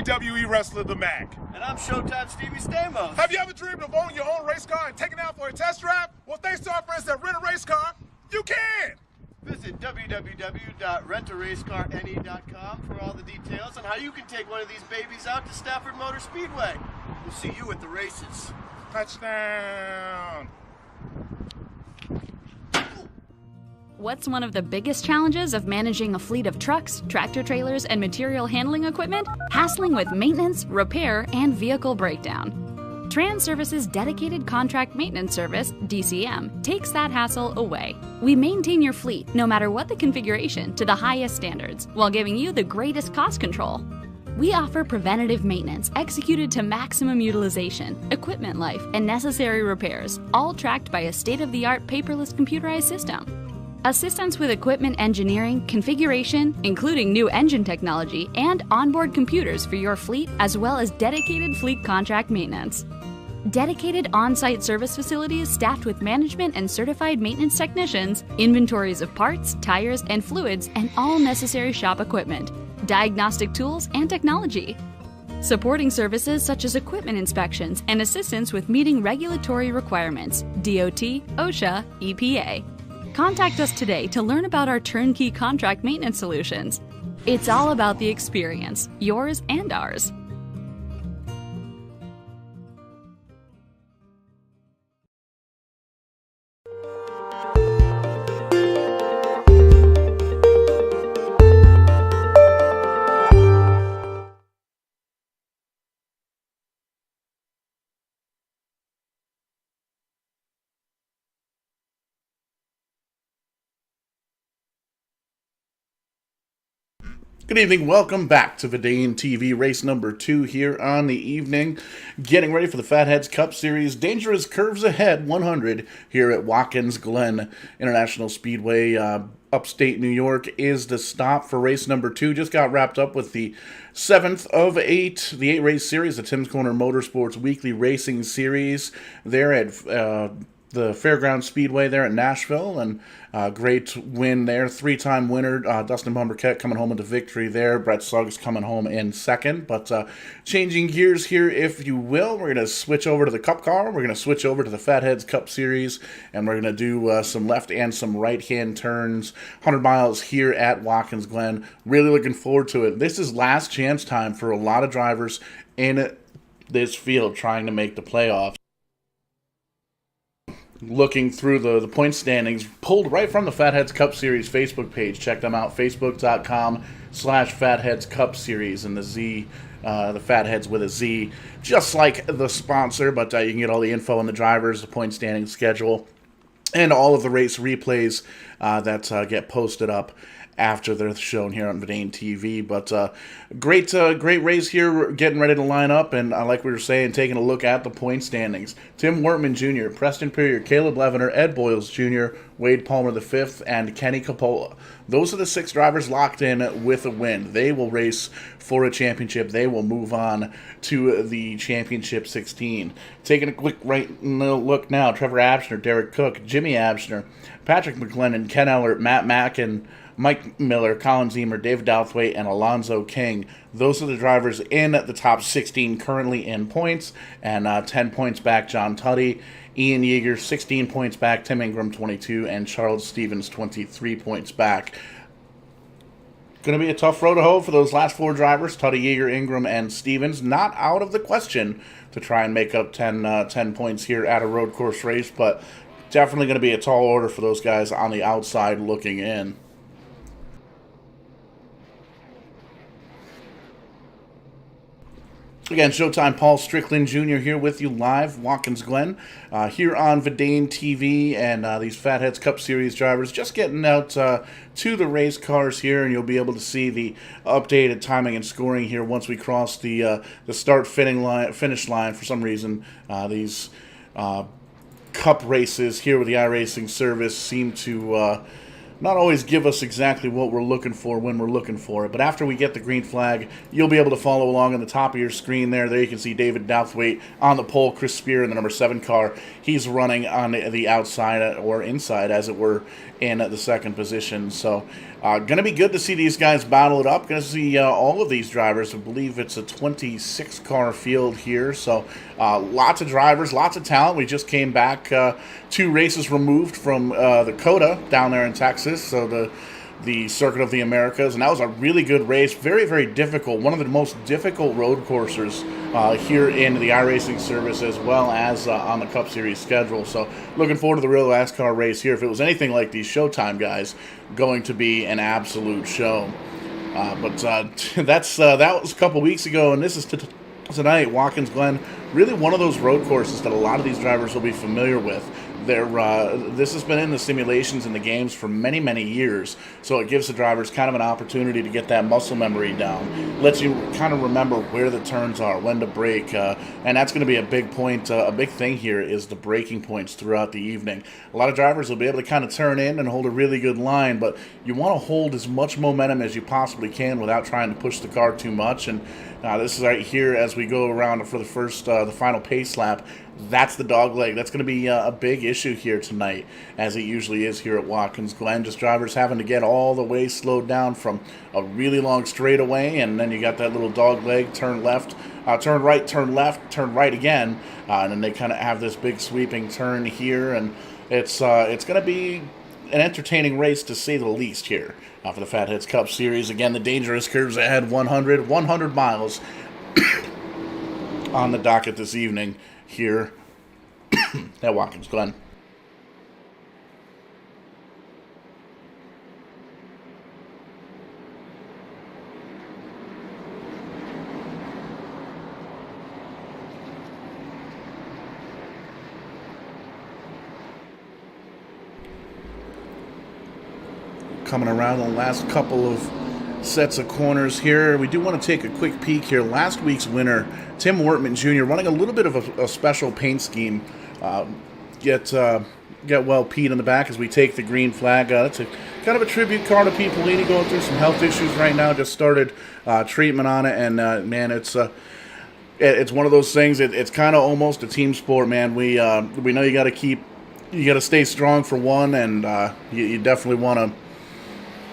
WWE wrestler, The Mac. And I'm Showtime Stevie Stamos. Have you ever dreamed of owning your own race car and taking it out for a test drive? Well, if they start friends that rent a race car, you can! Visit www.rentaracecarne.com for all the details on how you can take one of these babies out to Stafford Motor Speedway. We'll see you at the races. Touchdown! What's one of the biggest challenges of managing a fleet of trucks, tractor trailers, and material handling equipment? Hassling with maintenance, repair, and vehicle breakdown. Trans Service's dedicated contract maintenance service, DCM, takes that hassle away. We maintain your fleet, no matter what the configuration, to the highest standards, while giving you the greatest cost control. We offer preventative maintenance executed to maximum utilization, equipment life, and necessary repairs, all tracked by a state-of-the-art paperless computerized system. Assistance with equipment engineering, configuration, including new engine technology, and onboard computers for your fleet, as well as dedicated fleet contract maintenance. Dedicated on-site service facilities staffed with management and certified maintenance technicians, inventories of parts, tires, and fluids, and all necessary shop equipment, diagnostic tools, and technology. Supporting services such as equipment inspections and assistance with meeting regulatory requirements, DOT, OSHA, EPA. Contact us today to learn about our turnkey contract maintenance solutions. It's all about the experience, yours and ours. Good evening, welcome back to Vadane TV race number 2 here on the evening. Getting ready for the Fatheads Cup Series. Dangerous Curves Ahead 100 here at Watkins, Glen International Speedway. Upstate New York is the stop for race number 2. Just got wrapped up with the 7th of 8, the 8-race series, the Tim's Corner Motorsports Weekly Racing Series. There at the Fairground Speedway there at Nashville, and great win there. Three-time winner, Dustin Bumberkett coming home with the victory there. Brett Suggs coming home in second. But changing gears here, if you will, we're going to switch over to the Cup car. We're going to switch over to the Fatheads Cup Series, and we're going to do some left and some right-hand turns. 100 miles here at Watkins Glen. Really looking forward to it. This is last chance time for a lot of drivers in this field trying to make the playoffs. Looking through the point standings, pulled right from the Fatheads Cup Series Facebook page. Check them out, facebook.com/Fatheads Cup Series, and the Z, the Fatheads with a Z, just like the sponsor, but you can get all the info on the drivers, the point standing schedule, and all of the race replays that get posted up after they're shown here on Vadane TV. But great race here. We're getting ready to line up, and like we were saying, taking a look at the point standings. Tim Wortman Jr., Preston Perrier, Caleb Levener, Ed Boyles Jr., Wade Palmer V, and Kenny Coppola. Those are the 6 drivers locked in with a win. They will race for a championship. They will move on to the Championship 16. Taking a quick look now, Trevor Abshner, Derek Cook, Jimmy Abshner, Patrick McGlennon, Ken Ellert, Matt Mackin, Mike Miller, Colin Zemer, David Douthwaite, and Alonzo King. Those are the drivers in the top 16 currently in points, and 10 points back, John Tuddy. Ian Yeager, 16 points back, Tim Ingram, 22, and Charles Stevens, 23 points back. Going to be a tough road to hoe for those last 4 drivers, Tuddy, Yeager, Ingram, and Stevens. Not out of the question to try and make up 10 points here at a road course race, but definitely going to be a tall order for those guys on the outside looking in. Again, Showtime, Paul Strickland Jr. here with you live, Watkins Glen, here on Vadane TV, and these Fatheads Cup Series drivers just getting out to the race cars here, and you'll be able to see the updated timing and scoring here once we cross the finish line. For some reason, these Cup races here with the iRacing service seem to not always give us exactly what we're looking for when we're looking for it. But after we get the green flag, you'll be able to follow along on the top of your screen there. There you can see David Douthwaite on the pole, Chris Spear in the number 7 car. He's running on the outside or inside, as it were, in the second position. So Going to be good to see these guys battle it up. Going to see all of these drivers. I believe it's a 26-car field here. So lots of drivers, lots of talent. We just came back 2 races removed from the COTA down there in Texas. So the Circuit of the Americas, and that was a really good race. Very, very difficult. One of the most difficult road coursers here in the iRacing service, as well as on the Cup Series schedule. So looking forward to the real last car race here. If it was anything like these Showtime guys, going to be an absolute show. But that was a couple weeks ago, and this is tonight. Watkins Glen, really one of those road courses that a lot of these drivers will be familiar with. This has been in the simulations and the games for many, many years, so it gives the drivers kind of an opportunity to get that muscle memory down. Lets you kind of remember where the turns are, when to brake, and that's going to be a big point. A big thing here is the braking points throughout the evening. A lot of drivers will be able to kind of turn in and hold a really good line, but you want to hold as much momentum as you possibly can without trying to push the car too much. And this is right here as we go around for the final pace lap. That's the dog leg. That's going to be a big issue here tonight, as it usually is here at Watkins Glen. Just drivers having to get all the way slowed down from a really long straightaway, and then you got that little dog leg, turn left, turn right, turn left, turn right again, and then they kind of have this big sweeping turn here, and it's going to be an entertaining race to say the least here for the Fatheads Cup Series. Again, the dangerous curves ahead, 100 miles on the docket this evening here at Watkins Glen. Coming around the last couple of sets of corners here. We do want to take a quick peek here. Last week's winner, Tim Wortman Jr., running a little bit of a special paint scheme. Get well Pete in the back as we take the green flag. That's a kind of a tribute car to Pete Polini, going through some health issues right now. Just started treatment on it, and man, it's one of those things. It's kind of almost a team sport, man. We know you got to stay strong for one, and you definitely want to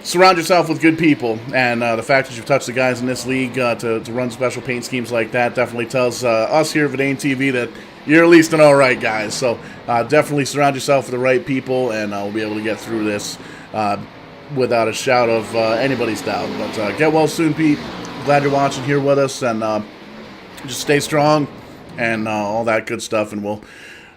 surround yourself with good people, and the fact that you've touched the guys in this league to run special paint schemes like that definitely tells us here at Verdane TV that you're at least an all right guys. So definitely surround yourself with the right people, and we'll be able to get through this without a shout of anybody's doubt. But get well soon, Pete. Glad you're watching here with us, and just stay strong and all that good stuff. And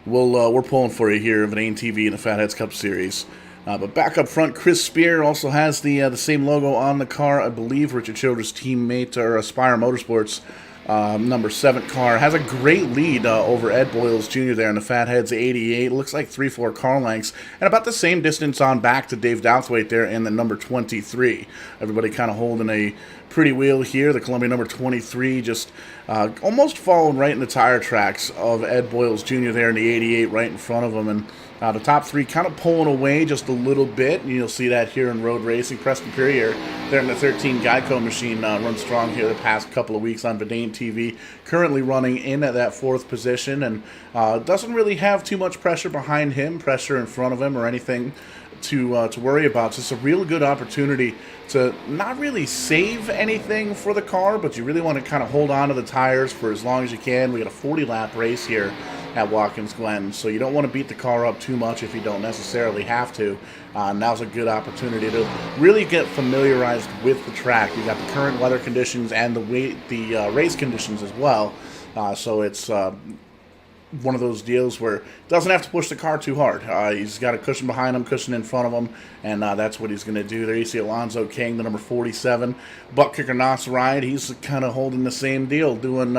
we're pulling for you here at Verdane TV in the Fatheads Cup Series. But back up front, Chris Spear also has the same logo on the car. I believe Richard Childress' teammate, or Aspire Motorsports, number 7 car. Has a great lead over Ed Boyles Jr. there in the Fatheads 88. Looks like 3-4 car lengths. And about the same distance on back to Dave Douthwaite there in the number 23. Everybody kind of holding a pretty wheel here. The Columbia number 23 just almost following right in the tire tracks of Ed Boyles Jr. there in the 88 right in front of him. And the top 3 kind of pulling away just a little bit. And you'll see that here in road racing. Preston Perrier there in the 13 Geico machine runs strong here the past couple of weeks on Verdane TV. Currently running in at that 4th position, and doesn't really have too much pressure behind him, pressure in front of him, or anything to worry about. So it's a real good opportunity to not really save anything for the car, but you really want to kind of hold on to the tires for as long as you can. We got a 40-lap race here at Watkins Glen, so you don't want to beat the car up too much if you don't necessarily have to. Now's a good opportunity to really get familiarized with the track. You got the current weather conditions and the race conditions as well, so it's one of those deals where doesn't have to push the car too hard. He's got a cushion behind him, cushion in front of him, and that's what he's going to do. There you see Alonzo King, the number 47. Buck Kicker Knott's ride, he's kind of holding the same deal, doing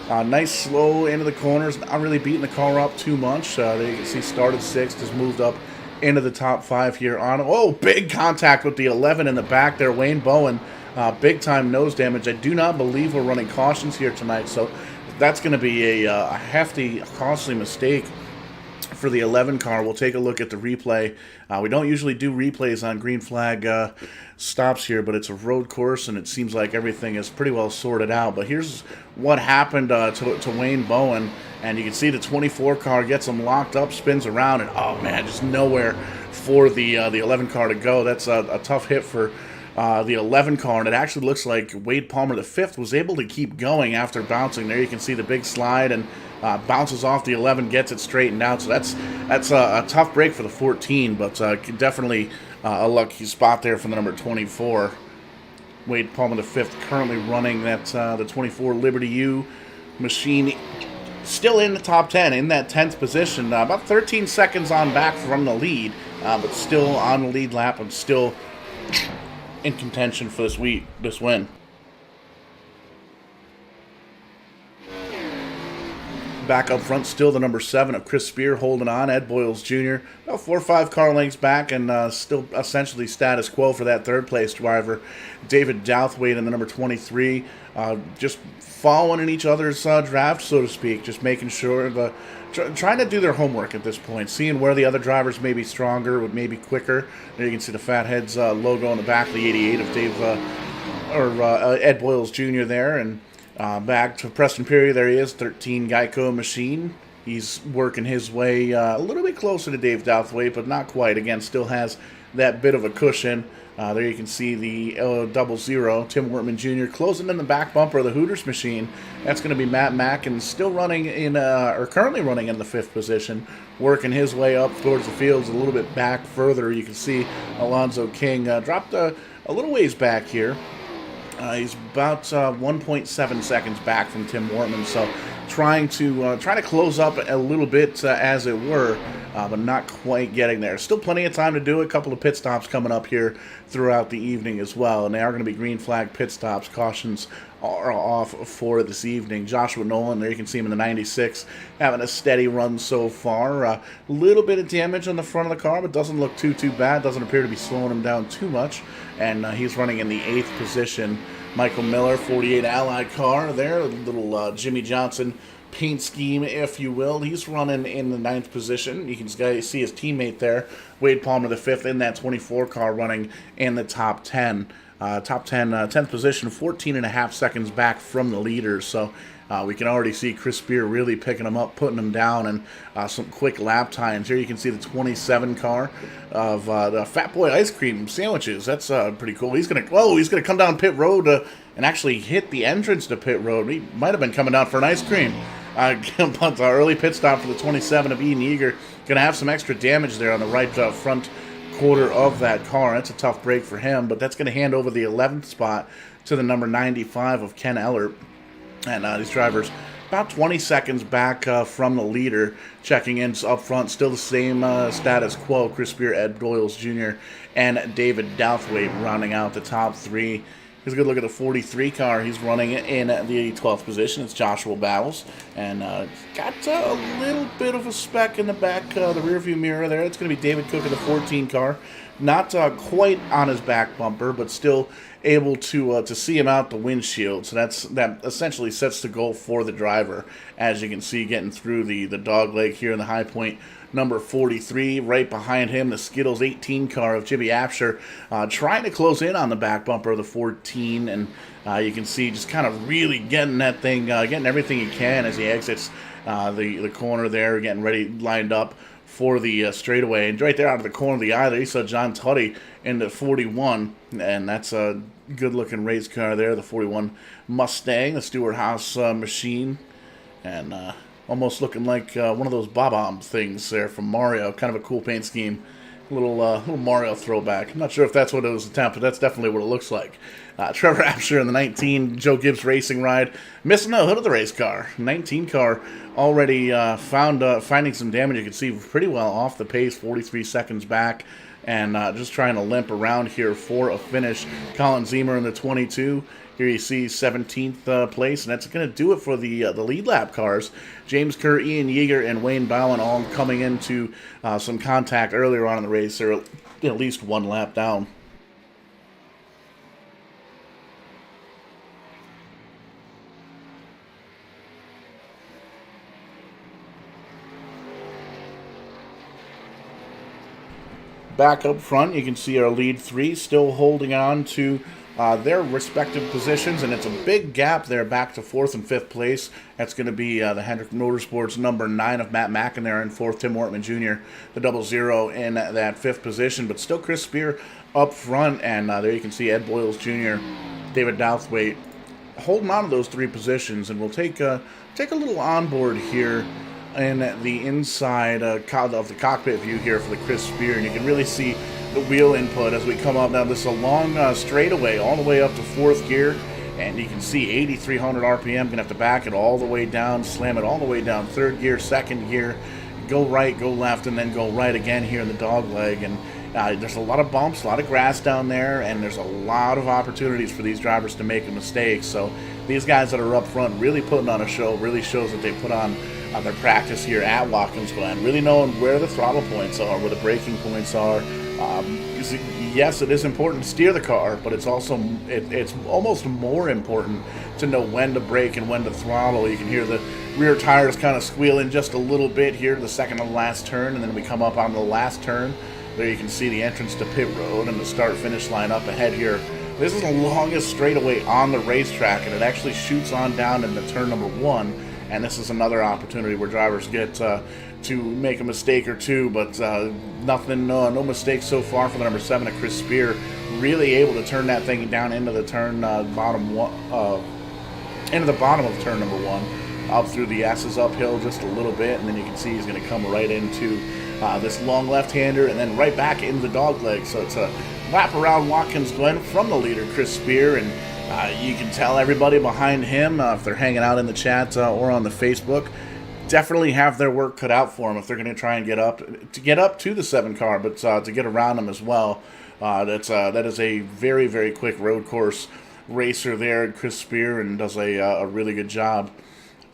nice slow into the corners, not really beating the car up too much. There you can see started 6th, has moved up into the top 5 here on. Oh, big contact with the 11 in the back there. Wayne Bowen, big time nose damage. I do not believe we're running cautions here tonight, so that's going to be a hefty, costly mistake for the 11 car. We'll take a look at the replay. We don't usually do replays on green flag stops here, but it's a road course, and it seems like everything is pretty well sorted out. But here's what happened to Wayne Bowen, and you can see the 24 car gets him locked up, spins around, and oh man, just nowhere for the 11 car to go. That's a tough hit for the 11 car, and it actually looks like Wade Palmer the 5th was able to keep going after bouncing. There you can see the big slide, and bounces off the 11, gets it straightened out. So that's a tough break for the 14, but definitely a lucky spot there from the number 24. Wade Palmer the 5th currently running that the 24 Liberty U machine, still in the top 10, in that 10th position, about 13 seconds on back from the lead, but still on the lead lap and still in contention for this win. Back up front, still the number 7 of Chris Spear holding on. Ed Boyles Jr. about 4 or 5 car lengths back, and still essentially status quo for that third place driver. David Douthwaite in the number 23, just following in each other's draft, so to speak, just making sure trying to do their homework at this point, seeing where the other drivers may be stronger, maybe quicker. There you can see the Fatheads logo on the back of the 88 of Ed Boyles Jr. there, and back to Preston Perry. There he is, 13 Geico machine. He's working his way a little bit closer to Dave Douthwaite, but not quite. Again, still has that bit of a cushion. There you can see the 00, Tim Wortman Jr. closing in the back bumper of the Hooters machine. That's going to be Matt Mack, and still running in, or currently running in the 5th position, working his way up towards the fields a little bit back further. You can see Alonzo King dropped a little ways back here. He's about 1.7 seconds back from Tim Wortman, so trying to close up a little bit, as it were, but not quite getting there. Still plenty of time to do it. A couple of pit stops coming up here throughout the evening as well, and they are going to be green flag pit stops. Cautions are off for this evening. Joshua Nolan, there you can see him in the 96, having a steady run so far. A little bit of damage on the front of the car, but doesn't look too bad. Doesn't appear to be slowing him down too much, and he's running in the 8th position. Michael Miller, 48 Allied car there, a little Jimmy Johnson paint scheme, if you will. He's running in the 9th position. You can see his teammate there, Wade Palmer the 5th, in that 24 car, running in the top 10. 10th position, 14 and a half seconds back from the leaders. So we can already see Chris Spear really picking him up, putting him down, and some quick lap times. Here you can see the 27 car of the Fat Boy Ice Cream Sandwiches. That's pretty cool. He's gonna come down pit road and actually hit the entrance to pit road. He might have been coming down for an ice cream. But the early pit stop for the 27 of Eden Yeager. Going to have some extra damage there on the right front quarter of that car. That's a tough break for him, but that's going to hand over the 11th spot to the number 95 of Ken Ellert. And these drivers about 20 seconds back from the leader. Checking in up front, still the same status quo. Chris Spear, Ed Boyles Jr., and David Douthwaite rounding out the top 3. Here's a good look at the 43 car. He's running in the 12th position. It's Joshua Bowles. And got a little bit of a speck in the back, the rearview mirror there. It's going to be David Cook in the 14 car. Not quite on his back bumper, but still able to see him out the windshield. So that essentially sets the goal for the driver. As you can see, getting through the dog leg here in the high point. Number 43, right behind him, the Skittles 18 car of Jimmy Apsher, trying to close in on the back bumper of the 14, and you can see just kind of really getting that thing, getting everything he can as he exits the corner there, getting ready, lined up for the straightaway. And right there out of the corner of the eye there, you saw John Tutty in the 41, and that's a good-looking race car there, the 41 Mustang, the Stewart House machine, and almost looking like one of those Bob-omb things there from Mario. Kind of a cool paint scheme. Little Mario throwback. I'm not sure if that's what it was attempted, but that's definitely what it looks like. Trevor Apsher in the 19 Joe Gibbs Racing ride. Missing the hood of the race car. 19 car already finding some damage. You can see pretty well off the pace, 43 seconds back. And just trying to limp around here for a finish. Colin Zemer in the 22. Here you see 17th place, and that's going to do it for the lead lap cars. James Kerr, Ian Yeager, and Wayne Bowen all coming into some contact earlier on in the race. They're at least one lap down. Back up front, you can see our lead 3 still holding on to their respective positions, and it's a big gap there back to 4th and 5th place. That's going to be the Hendrick Motorsports number 9 of Matt McInerney in 4th, Tim Wortman Jr., the 00 in that 5th position, but still Chris Spear up front, and there you can see Ed Boyles Jr., David Douthwaite holding on to those 3 positions, and we'll take a little onboard here in the inside of the cockpit view here for the Chris Spear, and you can really see the wheel input as we come up. Now this is a long straightaway all the way up to 4th gear, and you can see 8,300 RPM. Gonna have to back it all the way down, slam it all the way down 3rd gear, 2nd gear, go right, go left, and then go right again here in the dog leg. And there's a lot of bumps, a lot of grass down there, and there's a lot of opportunities for these drivers to make a mistake. So these guys that are up front really putting on a show, really shows that they put on their practice here at Watkins Glen, really knowing where the throttle points are, where the braking points are. Yes, it is important to steer the car, but it's also it's almost more important to know when to brake and when to throttle. You can hear the rear tires kind of squealing just a little bit here, the second to last turn, and then we come up on the last turn. There you can see the entrance to pit road and the start-finish line up ahead here. This is the longest straightaway on the racetrack, and it actually shoots on down into turn number 1. And this is another opportunity where drivers get to make a mistake or two, but nothing, no mistakes so far for the number 7 of Chris Spear. Really able to turn that thing down into the turn into the bottom of turn number 1, up through the S's uphill just a little bit, and then you can see he's going to come right into this long left-hander and then right back into the dog leg. So it's a lap around Watkins Glen from the leader, Chris Spear, and you can tell everybody behind him, if they're hanging out in the chat or on the Facebook, definitely have their work cut out for them if they're going to try and get up to the 7 car, but to get around them as well. That is a very, very quick road course racer there, Chris Spear, and does a really good job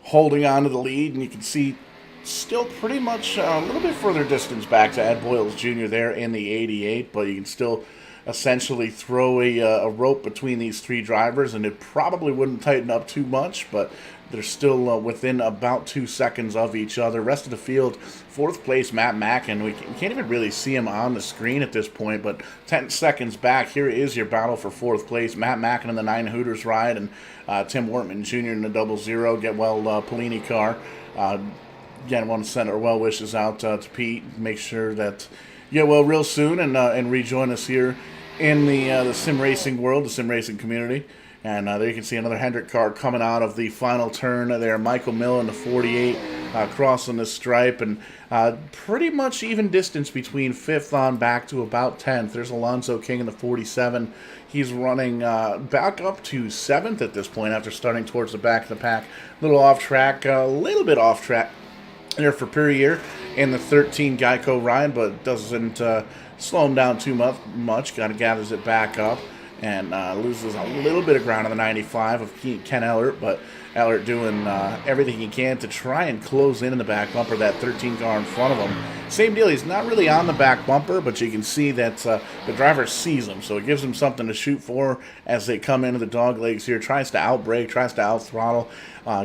holding on to the lead. And you can see still pretty much a little bit further distance back to Ed Boyles Jr. there in the 88, but you can still essentially throw a rope between these 3 drivers, and it probably wouldn't tighten up too much, but they're still within about 2 seconds of each other. Rest of the field, 4th place, Matt Mackin. We can't even really see him on the screen at this point, but 10 seconds back, here is your battle for 4th place. Matt Mackin in the 9 Hooters ride, and Tim Wortman Jr. in the 00 Get Well Polini car. Again, want to send our well wishes out to Pete. Make sure that you get well real soon, and rejoin us here in the sim racing world, the sim racing community. And there you can see another Hendrick car coming out of the final turn there. Michael Mill in the 48 crossing the stripe, and pretty much even distance between 5th on back to about 10th. There's Alonzo King in the 47. He's running back up to 7th at this point after starting towards the back of the pack. A little off track, a little bit off track there for Perrier in the 13 Geico ride, but doesn't slow him down too much. Kind of gathers it back up and loses a little bit of ground on the 95 of Ken Ellert, but Ellert doing everything he can to try and close in the back bumper, that 13 car in front of him. Same deal, he's not really on the back bumper, but you can see that the driver sees him, so it gives him something to shoot for as they come into the dog legs here. Tries to outbrake, tries to out-throttle,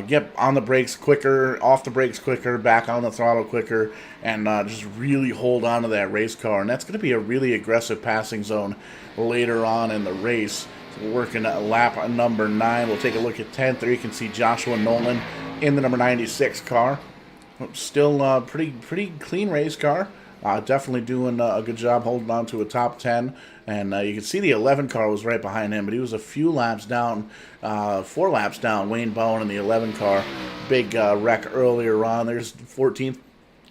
get on the brakes quicker, off the brakes quicker, back on the throttle quicker, and just really hold on to that race car. And that's going to be a really aggressive passing zone later on in the race. So we're working at lap number 9. We'll take a look at 10th. There you can see Joshua Nolan in the number 96 car. Still pretty clean race car. Definitely doing a good job holding on to a top 10. And you can see the 11 car was right behind him, but he was a few laps down, 4 laps down. Wayne Bowen in the 11 car. Big wreck earlier on. There's the 14th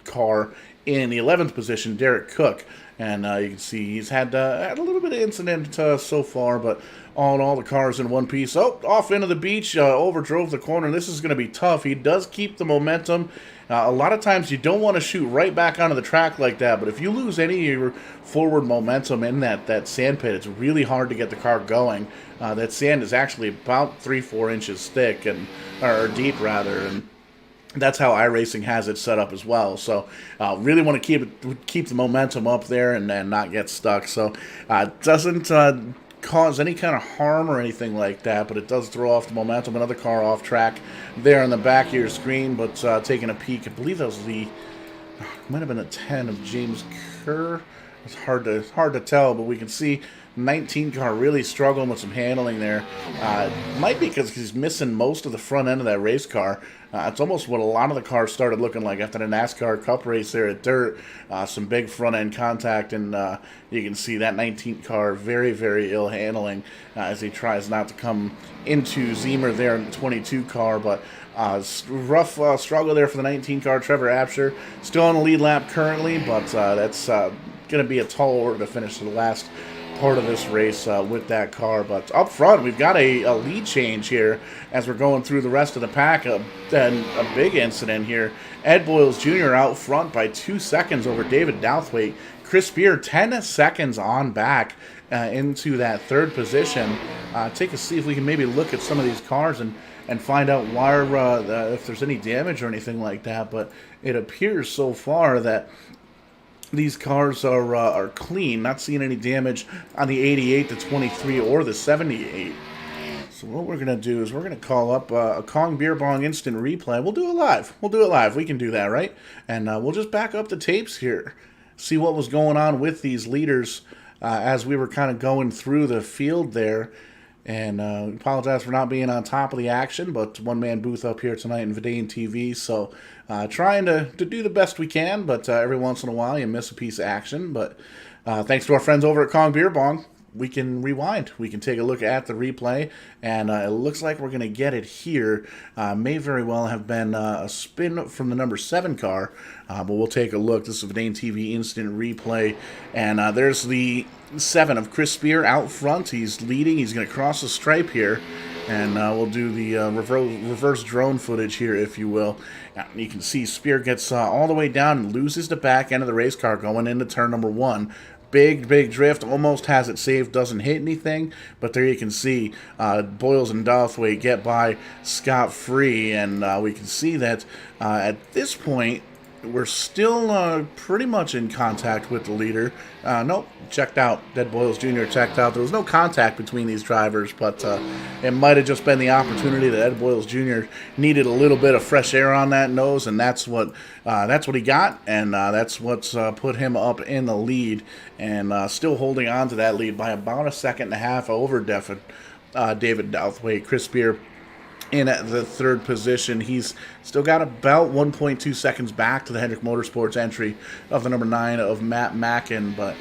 car in the 11th position, Derek Cook. And you can see he's had a little bit of incident so far, but all in all, the car's in one piece. Oh, off into the beach, overdrove the corner. This is going to be tough. He does keep the momentum. A lot of times you don't want to shoot right back onto the track like that, but if you lose any of your forward momentum in that sand pit, it's really hard to get the car going. That sand is actually about 3-4 inches thick, or deep rather, and that's how iRacing has it set up as well. So really want to keep the momentum up there and not get stuck. So doesn't cause any kind of harm or anything like that, but it does throw off the momentum. Another car off track there in the back of your screen, but taking a peek, I believe that was might have been a 10 of James Kerr. It's hard to tell, but we can see 19 car really struggling with some handling there. Might be because he's missing most of the front end of that race car. It's almost what a lot of the cars started looking like after the NASCAR Cup race there at Dirt. Some big front end contact, and you can see that 19 car very, very ill handling as he tries not to come into Zemer there in the 22 car, but rough struggle there for the 19 car. Trevor Absher still on the lead lap currently, but that's going to be a tall order to finish the last part of this race with that car. But up front, we've got a lead change here as we're going through the rest of the pack. And a big incident here. Ed Boyles Jr. out front by 2 seconds over David Douthwaite. Chris Spear 10 seconds on back into that third position. Take a see if we can maybe look at some of these cars and find out why, if there's any damage or anything like that. But it appears so far that these cars are clean, not seeing any damage on the 88, the 23, or the 78. So what we're going to do is we're going to call up a Kong Beer Bong instant replay. We'll do it live. We can do that, right? And we'll just back up the tapes here, see what was going on with these leaders as we were kind of going through the field there. And we apologize for not being on top of the action, but one-man booth up here tonight in Vidane TV, so trying to do the best we can, but every once in a while you miss a piece of action. But thanks to our friends over at Kong Beer Bong, we can rewind. We can take a look at the replay, and it looks like we're going to get it here. May very well have been a spin from the number 7 car, but we'll take a look. This is Vidane TV instant replay, and there's the 7 of Chris Spear out front. He's leading. He's going to cross the stripe here, and we'll do the reverse drone footage here, if you will. You can see Spear gets all the way down and loses the back end of the race car going into turn number 1. Big drift, almost has it saved, doesn't hit anything, but there you can see Boyles and Douthwaite get by scot-free, and we can see that at this point we're still pretty much in contact with the leader. Nope, checked out. Ed Boyles Jr. checked out. There was no contact between these drivers, but it might have just been the opportunity that Ed Boyles Jr. needed a little bit of fresh air on that nose, and that's what he got, and that's what's put him up in the lead, and still holding on to that lead by about a second and a half over David Douthwaite. Chris Spear in at the third position. He's still got about 1.2 seconds back to the Hendrick Motorsports entry of the number 9 of Matt Mackin, but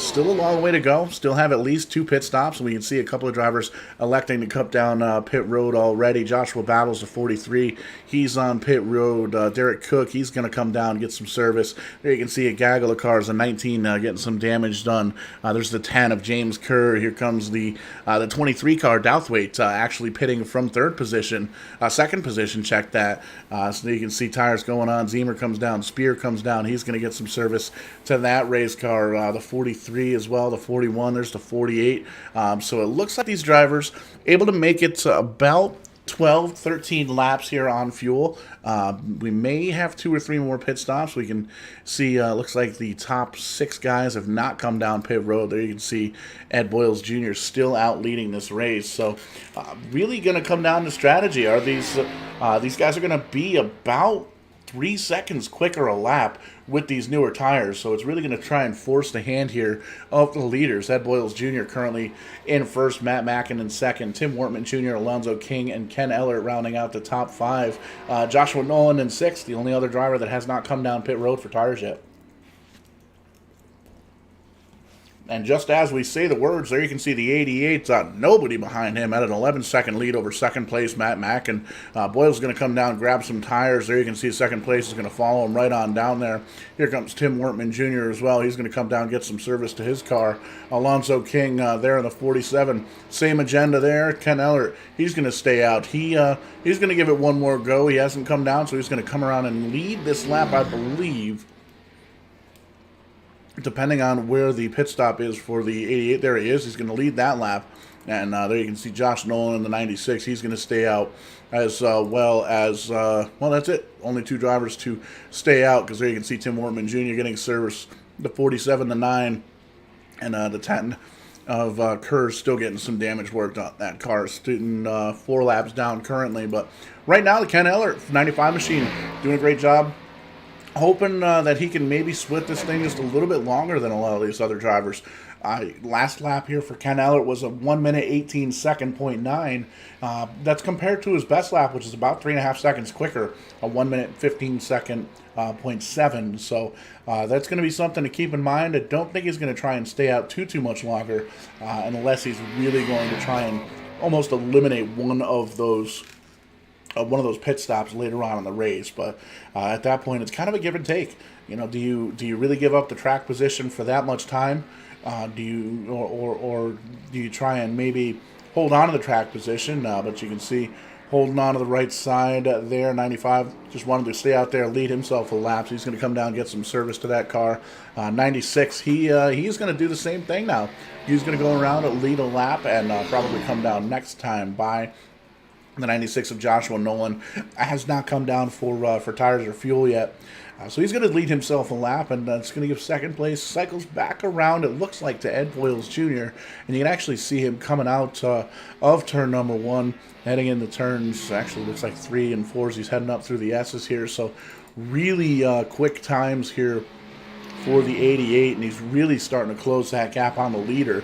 still a long way to go. Still have at least 2 pit stops, and we can see a couple of drivers electing to cut down pit road already. Joshua Battles, the 43, he's on pit road. Derek Cook, he's going to come down and get some service. There you can see a gaggle of cars, the 19 getting some damage done. There's the 10 of James Kerr. Here comes the 23 car, Douthwaite, actually pitting from third position. Second position, check that. So you can see tires going on. Zemer comes down. Spear comes down. He's going to get some service to that race car. The 43 as well. The 41. There's the 48. So it looks like these drivers able to make it to about 12, 13 laps here on fuel. We may have 2 or 3 more pit stops. We can see, looks like the top 6 guys have not come down pit road. There you can see Ed Boyles Jr. still out leading this race. So really going to come down to strategy. Are these guys are going to be about 3 seconds quicker a lap with these newer tires, so it's really going to try and force the hand here of the leaders. Ed Boyles Jr. currently in first, Matt Mackin in second, Tim Wortman Jr., Alonzo King, and Ken Ellert rounding out the top 5. Joshua Nolan in sixth, the only other driver that has not come down pit road for tires yet. And just as we say the words, there you can see the 88's nobody behind him at an 11-second lead over second place, Matt Mackin. Boyle's going to come down, grab some tires. There you can see second place is going to follow him right on down there. Here comes Tim Wortman Jr. as well. He's going to come down and get some service to his car. Alonzo King there in the 47. Same agenda there. Ken Ellert, he's going to stay out. He's going to give it one more go. He hasn't come down, so he's going to come around and lead this lap, I believe, depending on where the pit stop is for the 88. There he is. He's going to lead that lap. And there you can see Josh Nolan in the 96. He's going to stay out as well as, well, that's it. Only 2 drivers to stay out, because there you can see Tim Wortman Jr. getting service. The 47, the 9, and the 10 of Kerr still getting some damage work on that car. Sitting 4 laps down currently. But right now, the Ken Ellert 95 machine doing a great job. hoping that he can maybe split this thing just a little bit longer than a lot of these other drivers. Last lap here for Ken Ellert was a 1 minute 18 second .9. That's compared to his best lap, which is about 3.5 seconds quicker, a 1 minute 15 second .7. So that's going to be something to keep in mind. I don't think he's going to try and stay out too much longer unless he's really going to try and almost eliminate one of those pit stops later on in the race. But at that point, it's kind of a give and take. You know, do you really give up the track position for that much time? Do you try and maybe hold on to the track position? But you can see holding on to the right side there. 95 just wanted to stay out there, lead himself a lap. So he's going to come down and get some service to that car. 96, he's going to do the same thing now. He's going to go around and lead a lap and probably come down next time by. The 96 of Joshua Nolan has not come down for tires or fuel yet. So he's going to lead himself a lap, and it's going to give second place. Cycles back around, it looks like, to Ed Boyles Jr., and you can actually see him coming out of turn number 1, heading into turns, actually looks like 3 and 4 as he's heading up through the S's here. So really quick times here for the 88, and he's really starting to close that gap on the leader.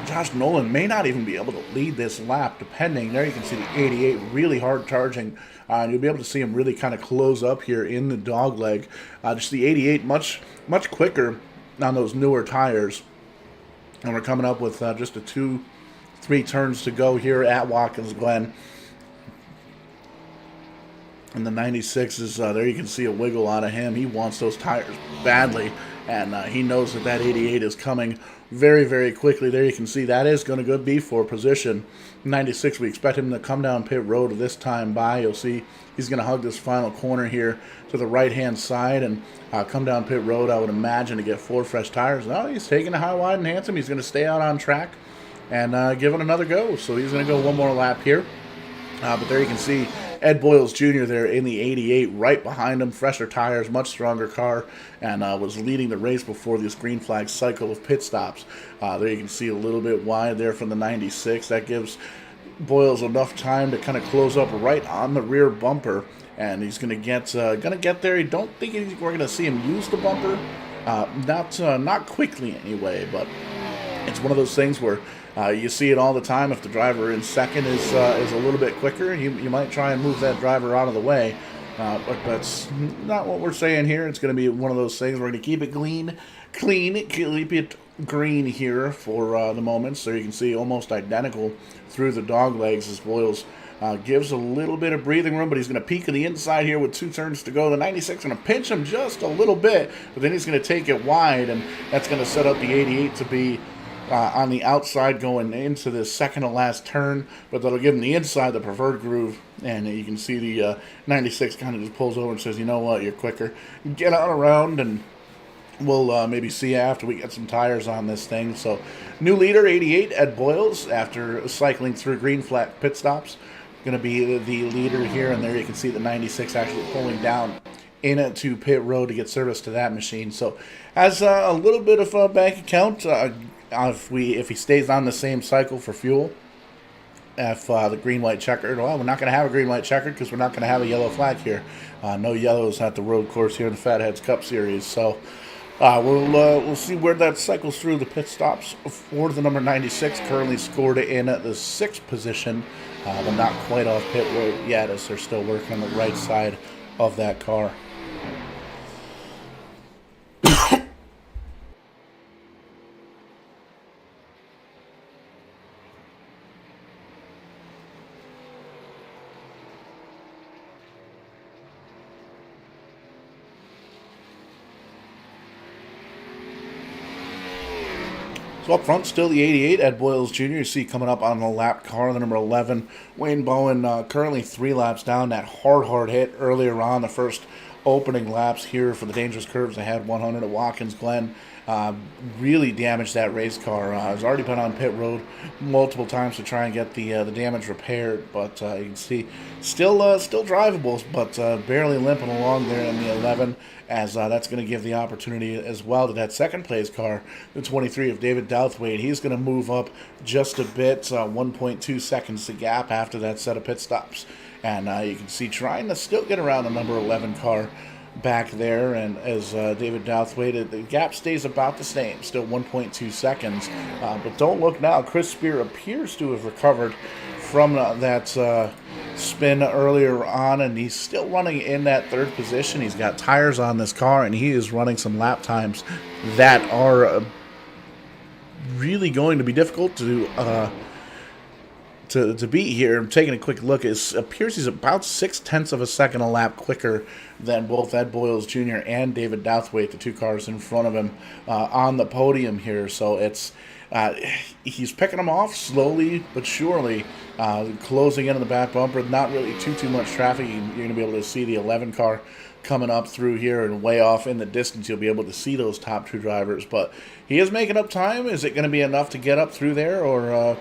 Josh Nolan may not even be able to lead this lap, depending. There you can see the 88 really hard charging. And you'll be able to see him really kind of close up here in the dog leg. Just the 88 much quicker on those newer tires. And we're coming up with just 2-3 turns to go here at Watkins Glen. And the 96 is, there you can see a wiggle out of him. He wants those tires badly. And he knows that 88 is coming very, very quickly. There you can see that is going to be for position. 96, we expect him to come down pit road this time by. You'll see he's going to hug this final corner here to the right-hand side and come down pit road, I would imagine, to get 4 fresh tires. No, he's taking a high, wide, and handsome. He's going to stay out on track and give it another go. So he's going to go one more lap here. But there you can see Ed Boyles Jr. there in the 88, right behind him, fresher tires, much stronger car, and was leading the race before this green flag cycle of pit stops. There you can see a little bit wide there from the 96. That gives Boyles enough time to kind of close up right on the rear bumper, and he's going to get there. I don't think we're going to see him use the bumper, not quickly anyway, but it's one of those things where you see it all the time. If the driver in second is a little bit quicker, you might try and move that driver out of the way. But that's not what we're saying here. It's going to be one of those things. We're going to keep it clean, keep it green here for the moment. So you can see almost identical through the dog legs as Boyles gives a little bit of breathing room, but he's going to peek to the inside here with 2 turns to go. The 96 is going to pinch him just a little bit, but then he's going to take it wide, and that's going to set up the 88 to be on the outside going into the second to last turn, but that'll give him the inside, the preferred groove, and you can see the 96 kind of just pulls over and says, you know what, you're quicker. Get out around, and we'll maybe see you after we get some tires on this thing. So new leader, 88, Ed Boyles, after cycling through green flag pit stops, going to be the leader here, and there you can see the 96 actually pulling down into pit road to get service to that machine. So has a little bit of a bank account. If he stays on the same cycle for fuel, if the green-white checkered, well, we're not going to have a green-white checkered because we're not going to have a yellow flag here. No yellows at the road course here in the Fatheads Cup Series. So we'll see where that cycles through the pit stops for the number 96, currently scored in at the 6th position, but not quite off pit road yet as they're still working on the right side of that car. So up front, still the 88, Ed Boyles Jr. You see coming up on the lap car, the number 11, Wayne Bowen, currently 3 laps down. That hard hit earlier on, the first opening laps here for the dangerous curves ahead, 100 at Watkins Glen. Really damaged that race car. Has already been on pit road multiple times to try and get the damage repaired, but you can see still drivable, but barely limping along there in the 11, as that's going to give the opportunity as well to that second place car, the 23 of David Douthwaite. He's going to move up just a bit, 1.2 seconds to gap after that set of pit stops, and you can see trying to still get around the number 11 car back there, and as David Douthwaite, the gap stays about the same, still 1.2 seconds. But don't look now. Chris Spear appears to have recovered from that spin earlier on, and he's still running in that third position. He's got tires on this car, and he is running some lap times that are really going to be difficult to beat here. I'm taking a quick look. It appears he's about 0.6 of a second a lap quicker than both Ed Boyles Jr. and David Douthwaite, the two cars in front of him on the podium here. So it's he's picking them off slowly but surely, closing in on the back bumper. Not really too much traffic. You're going to be able to see the 11 car coming up through here, and way off in the distance you'll be able to see those top two drivers. But he is making up time. Is it going to be enough to get up through there, or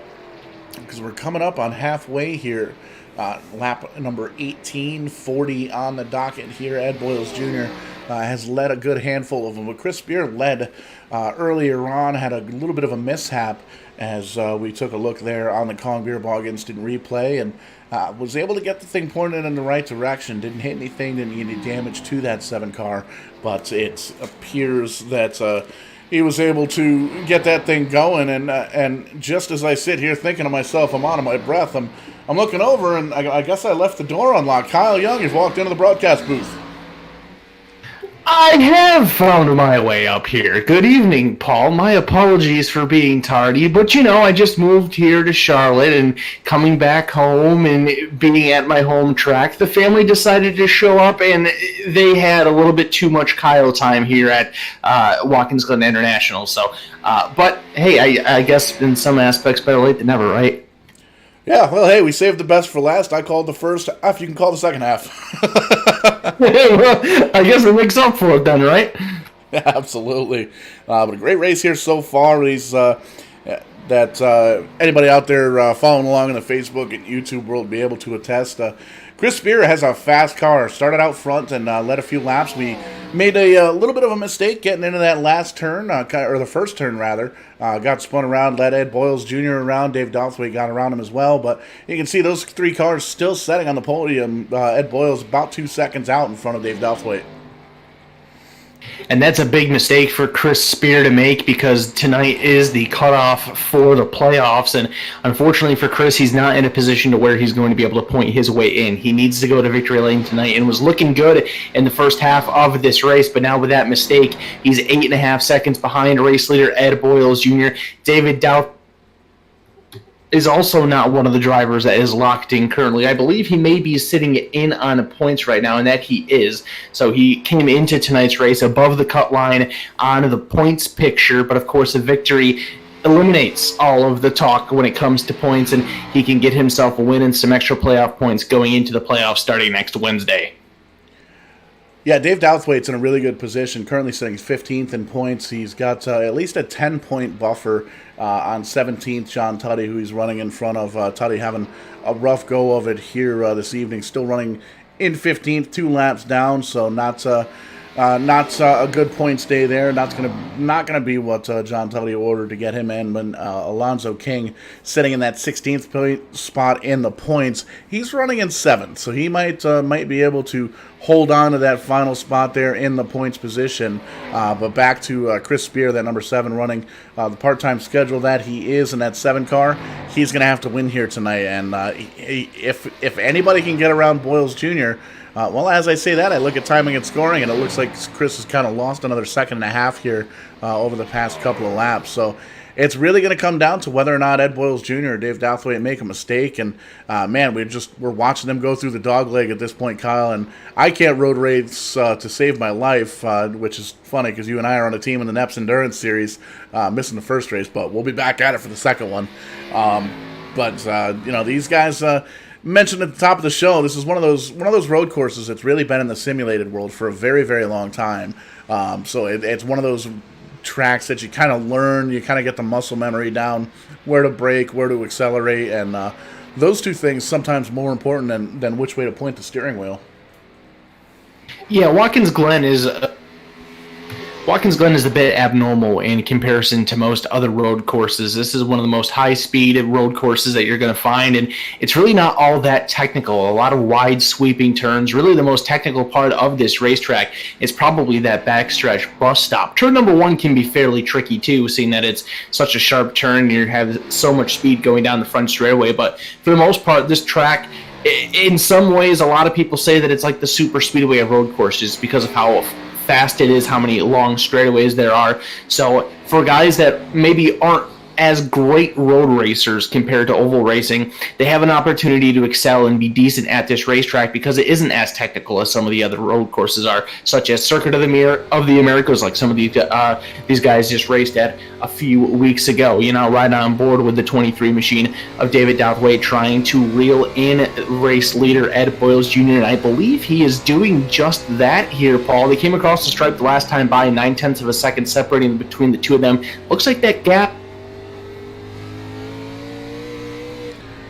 because we're coming up on halfway here? Lap number 1840 on the docket here. Ed Boyles Jr. Has led a good handful of them, but Chris Spear led earlier on, had a little bit of a mishap as we took a look there on the Kong Beer Bog instant replay, and was able to get the thing pointed in the right direction. Didn't hit anything, didn't get any damage to that 7 car, but it appears that he was able to get that thing going, and just as I sit here thinking to myself, I'm out of my breath, I'm looking over, and I guess I left the door unlocked. Kyle Young has walked into the broadcast booth. I have found my way up here. Good evening, Paul. My apologies for being tardy, but I just moved here to Charlotte, and coming back home and being at my home track, the family decided to show up, and they had a little bit too much Kyle time here at Watkins Glen International. So, but hey, I guess in some aspects, better late than never, right? Yeah, well, hey, we saved the best for last. I called the first half. You can call the second half. Well, I guess it makes up for it then, right? Yeah, absolutely. But a great race here so far. Anybody out there following along in the Facebook and YouTube world will be able to attest. Chris Spear has a fast car. Started out front and led a few laps. We made a little bit of a mistake getting into that last turn, or the first turn rather. Got spun around, led Ed Boyles Jr. around. Dave Douthwaite got around him as well. But you can see those 3 cars still setting on the podium. Ed Boyles about 2 seconds out in front of Dave Douthwaite. And that's a big mistake for Chris Spear to make, because tonight is the cutoff for the playoffs, and unfortunately for Chris, he's not in a position to where he's going to be able to point his way in. He needs to go to victory lane tonight, and was looking good in the first half of this race, but now with that mistake, he's 8.5 seconds behind race leader Ed Boyles Jr. David Douthwaite is also not one of the drivers that is locked in currently. I believe he may be sitting in on points right now, and that he is. So he came into tonight's race above the cut line on the points picture, but of course a victory eliminates all of the talk when it comes to points, and he can get himself a win and some extra playoff points going into the playoffs starting next Wednesday. Yeah, Dave Douthwaite's in a really good position, currently sitting 15th in points. He's got at least a 10-point buffer on 17th, John Tuddy, who he's running in front of. Tuddy having a rough go of it here this evening, still running in 15th, 2 laps down, so not a good points day there. Not gonna be what John Tuddy ordered to get him in. But Alonzo King sitting in that 16th point spot in the points. He's running in 7th, so he might be able to hold on to that final spot there in the points position. But back to Chris Spear, that number 7, running the part-time schedule that he is in that 7 car. He's gonna have to win here tonight, and if anybody can get around Boyles Jr. Well, as I say that, I look at timing and scoring, and it looks like Chris has kind of lost another 1.5 seconds here over the past couple of laps. So it's really going to come down to whether or not Ed Boyles Jr. or Dave Douthwaite make a mistake. And, man, we're watching them go through the dogleg at this point, Kyle. And I can't road race to save my life, which is funny because you and I are on a team in the NEPS Endurance Series, missing the first race. But we'll be back at it for the second one. These guys... mentioned at the top of the show, this is one of those road courses that's really been in the simulated world for a very, very long time. So it's one of those tracks that you kind of learn, you kind of get the muscle memory down, where to brake, where to accelerate, and those two things sometimes more important than which way to point the steering wheel. Yeah, Watkins Glen is Watkins Glen is a bit abnormal in comparison to most other road courses. This is one of the most high-speed road courses that you're going to find, and it's really not all that technical. A lot of wide sweeping turns. Really, the most technical part of this racetrack is probably that backstretch bus stop. Turn number 1 can be fairly tricky too, seeing that it's such a sharp turn. You have so much speed going down the front straightaway, but for the most part, this track, in some ways, a lot of people say that it's like the super speedway of road courses because of how fast it is, how many long straightaways there are. So for guys that maybe aren't as great road racers compared to oval racing, they have an opportunity to excel and be decent at this racetrack because it isn't as technical as some of the other road courses are, such as Circuit of the Americas, like some of these guys just raced at a few weeks ago. You know, right on board with the 23 machine of David Douthwaite, trying to reel in race leader Ed Boyles Jr., and I believe he is doing just that here, Paul. They came across the stripe the last time by 9/10 of a second separating between the two of them. Looks like that gap.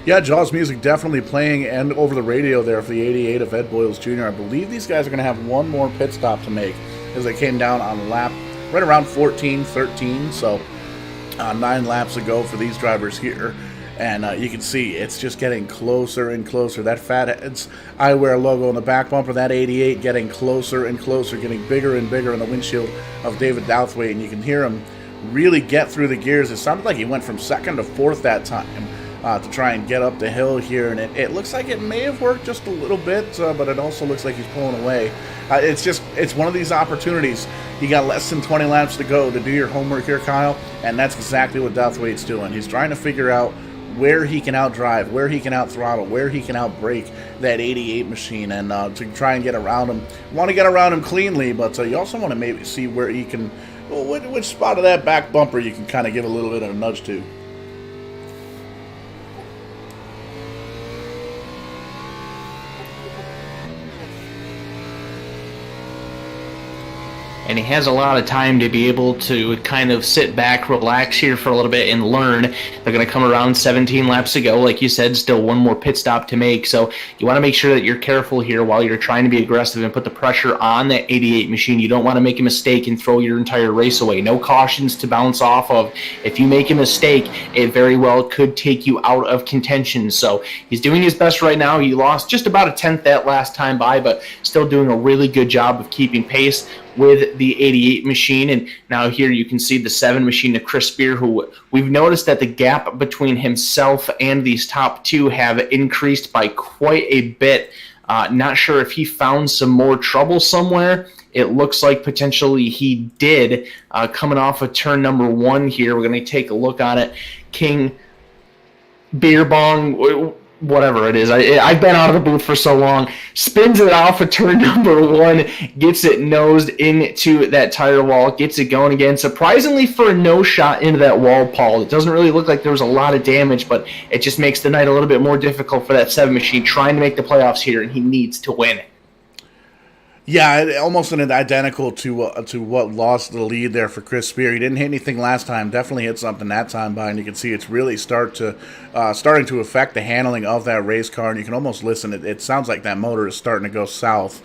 Yeah, Jaws music definitely playing and over the radio there for the 88 of Ed Boyles Jr. I believe these guys are going to have one more pit stop to make as they came down on lap right around 14, 13. So 9 laps ago for these drivers here. And you can see it's just getting closer and closer. That Fatheads eyewear logo on the back bumper, that 88 getting closer and closer, getting bigger and bigger on the windshield of David Douthwaite. And you can hear him really get through the gears. It sounded like he went from 2nd to 4th that time. To try and get up the hill here, and it looks like it may have worked just a little bit, but it also looks like he's pulling away. It's one of these opportunities. You got less than 20 laps to go to do your homework here, Kyle, and that's exactly what Douthwaite's doing. He's trying to figure out where he can outdrive, where he can outthrottle, where he can outbrake that 88 machine, and to try and get around him. You want to get around him cleanly, but you also want to maybe see where he can, which spot of that back bumper you can kind of give a little bit of a nudge to. And he has a lot of time to be able to kind of sit back, relax here for a little bit, and learn. They're going to come around 17 laps ago. Like you said, still one more pit stop to make. So you want to make sure that you're careful here while you're trying to be aggressive and put the pressure on that 88 machine. You don't want to make a mistake and throw your entire race away. No cautions to bounce off of. If you make a mistake, it very well could take you out of contention. So he's doing his best right now. He lost just about a 10th that last time by, but still doing a really good job of keeping pace with the 88 machine. And now here you can see the 7 machine of Chris Spear, who we've noticed that the gap between himself and these top 2 have increased by quite a bit. Not sure if he found some more trouble somewhere. It looks like potentially he did. Coming off of turn number 1 here, we're going to take a look on it. King Beer Bong, whatever it is. I've been out of the booth for so long. Spins it off of turn number 1, gets it nosed into that tire wall, gets it going again. Surprisingly for a no shot into that wall, Paul, it doesn't really look like there was a lot of damage, but it just makes the night a little bit more difficult for that 7 machine trying to make the playoffs here, and he needs to win it. Yeah, almost an identical to what lost the lead there for Chris Spear. He didn't hit anything last time. Definitely hit something that time by, and you can see it's really starting to affect the handling of that race car. And you can almost listen. It sounds like that motor is starting to go south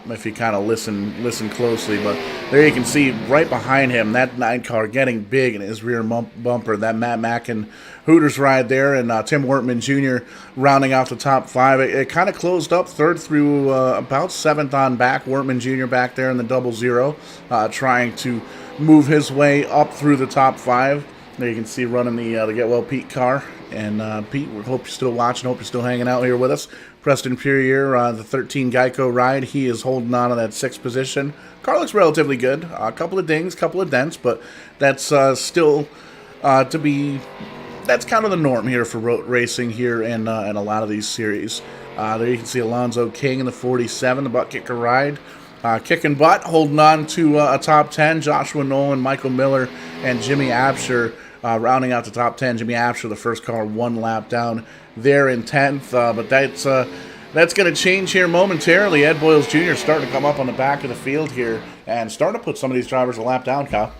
if you kind of listen closely. But there you can see right behind him that 9 car getting big in his rear bumper. That Matt Mackin Hooters ride there, and Tim Wortman Jr. rounding off the top 5. It kind of closed up 3rd through about 7th on back. Wortman Jr. back there in the 00, trying to move his way up through the top 5. There you can see running the Get Well Pete car. And Pete, we hope you're still watching, hope you're still hanging out here with us. Preston Puryear, the 13 Geico ride, he is holding on to that 6th position. Car looks relatively good. A couple of dings, couple of dents, but that's still to be... That's kind of the norm here for road racing here in a lot of these series. There you can see Alonzo King in the 47, the butt kicker ride. Kicking butt, holding on to a top 10. Joshua Nolan, Michael Miller, and Jimmy Absher rounding out the top 10. Jimmy Absher, the first car, 1 lap down there in 10th. But that's going to change here momentarily. Ed Boyles Jr. starting to come up on the back of the field here and starting to put some of these drivers a lap down, Kyle.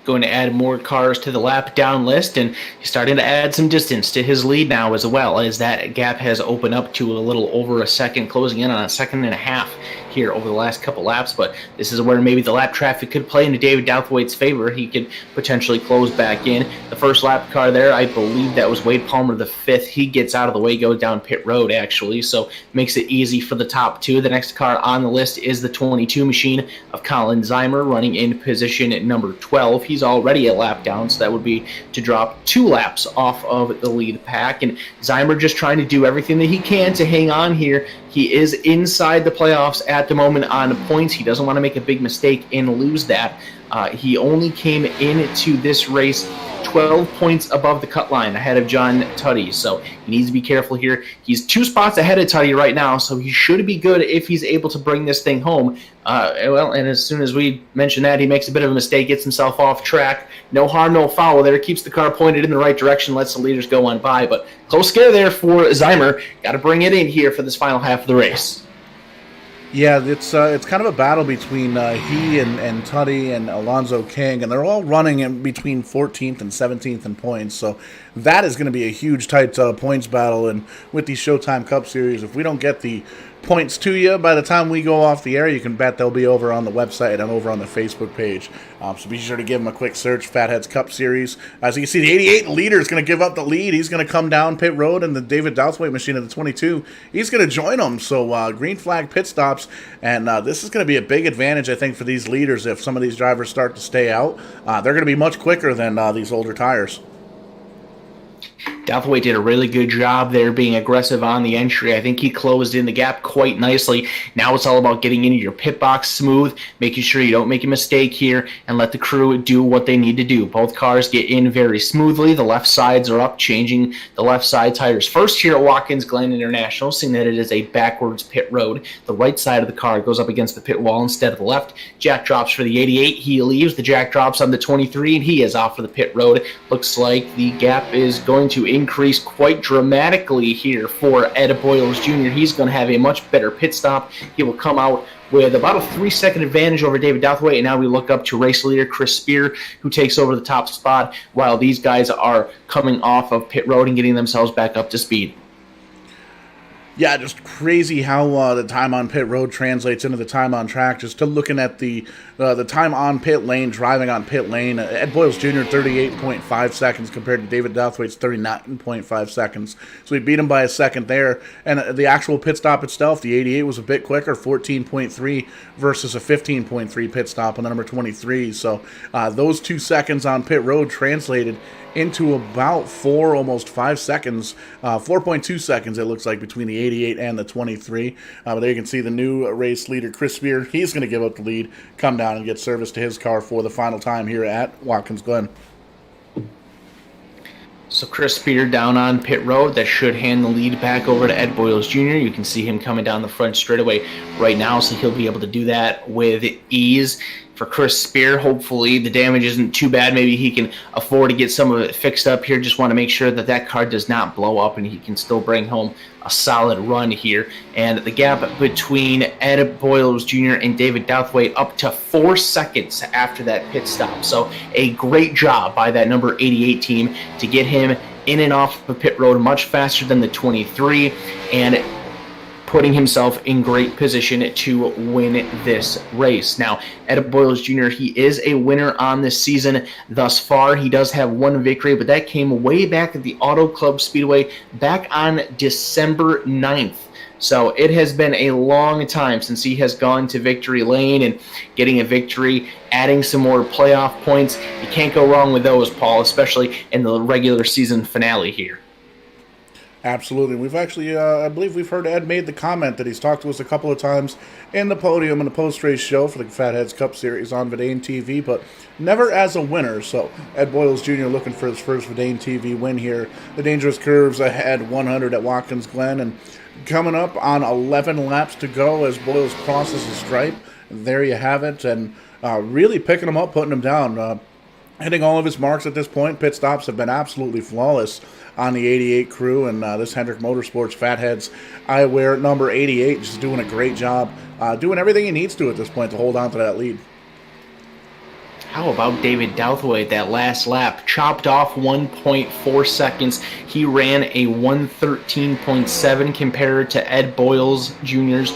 going to add more cars to the lap down list, and he's starting to add some distance to his lead now as well, as that gap has opened up to a little over a second, closing in on a second and a half here over the last couple laps. But this is where maybe the lap traffic could play into David Douthwaite's favor. He could potentially close back in. The first lap car there, I believe that was Wade Palmer, the fifth. He gets out of the way, goes down pit road actually, so makes it easy for the top two. The next car on the list is the 22 machine of Colin Zeimer, running in position at number 12. He's already a lap down, so that would be to drop 2 laps off of the lead pack. And Zeimer just trying to do everything that he can to hang on here. He is inside the playoffs at the moment on points. He doesn't want to make a big mistake and lose that. He only came into this race 12 points above the cut line ahead of John Tuddy, so he needs to be careful here. He's 2 spots ahead of Tuddy right now, so he should be good if he's able to bring this thing home. And as soon as we mention that, he makes a bit of a mistake, gets himself off track. No harm, no foul there. Keeps the car pointed in the right direction, lets the leaders go on by. But close scare there for Zeimer. Got to bring it in here for this final half of the race. Yeah, it's kind of a battle between he and Tuddy and Alonzo King, and they're all running in between 14th and 17th in points. So that is going to be a huge, tight points battle. And with these Showtime Cup Series, if we don't get the points to you by the time we go off the air, you can bet they'll be over on the website and over on the Facebook page. So be sure to give them a quick search, Fatheads Cup Series. As you can see, the 88 leader is going to give up the lead. He's going to come down pit road, and the David Douthwaite machine of the 22, he's going to join them. So green flag pit stops, and this is going to be a big advantage, I think, for these leaders. If some of these drivers start to stay out, they're going to be much quicker than these older tires. Douthwaite did a really good job there being aggressive on the entry. I think he closed in the gap quite nicely. Now it's all about getting into your pit box smooth, making sure you don't make a mistake here, and let the crew do what they need to do. Both cars get in very smoothly. The left sides are up, changing the left side tires first here at Watkins Glen International, seeing that it is a backwards pit road. The right side of the car goes up against the pit wall instead of the left. Jack drops for the 88. He leaves. The jack drops on the 23, and he is off for the pit road. Looks like the gap is going to increase quite dramatically here for Ed Boyles Jr. He's going to have a much better pit stop. He will come out with about a 3-second advantage over David Douthwaite, and now we look up to race leader Chris Spear, who takes over the top spot while these guys are coming off of pit road and getting themselves back up to speed. Yeah, just crazy how the time on pit road translates into the time on track. Just to looking at the time on pit lane, driving on pit lane, Ed Boyles Jr. 38.5 seconds compared to David Douthwaite's 39.5 seconds. So he beat him by a second there. And the actual pit stop itself, the 88 was a bit quicker, 14.3 versus a 15.3 pit stop on the number 23. So those 2 seconds on pit road translated into about almost 5 seconds, 4.2 seconds it looks like between the 88 and the 23. But there you can see the new race leader, Chris Spear. He's going to give up the lead, come down and get service to his car for the final time here at Watkins Glen. So Chris Spear down on pit road. That should hand the lead back over to Ed Boyles Jr. You can see him coming down the front straightaway right now, so he'll be able to do that with ease. For Chris Spear, hopefully the damage isn't too bad. Maybe he can afford to get some of it fixed up here. Just want to make sure that that car does not blow up and he can still bring home a solid run here. And the gap between Ed Boyles Jr. and David Douthwaite up to 4 seconds after that pit stop. So a great job by that number 88 team to get him in and off the pit road much faster than the 23, and putting himself in great position to win this race. Now, Ed Boyles Jr., he is a winner on this season thus far. He does have 1 victory, but that came way back at the Auto Club Speedway back on December 9th. So it has been a long time since he has gone to victory lane and getting a victory, adding some more playoff points. You can't go wrong with those, Paul, especially in the regular season finale here. Absolutely. We've actually, I believe we've heard Ed made the comment that he's talked to us a couple of times in the podium in the post-race show for the Fatheads Cup Series on Verdane TV, but never as a winner. So Ed Boyles Jr. looking for his first Verdane TV win here. The dangerous curves ahead, 100 at Watkins Glen, and coming up on 11 laps to go as Boyles crosses the stripe. There you have it, and really picking him up, putting him down. Hitting all of his marks at this point. Pit stops have been absolutely flawless on the 88 crew, and this Hendrick Motorsports Fatheads eyewear number 88 just doing a great job, doing everything he needs to at this point to hold on to that lead. How about David Douthwaite that last lap? Chopped off 1.4 seconds. He ran a 113.7 compared to Ed Boyles Jr.'s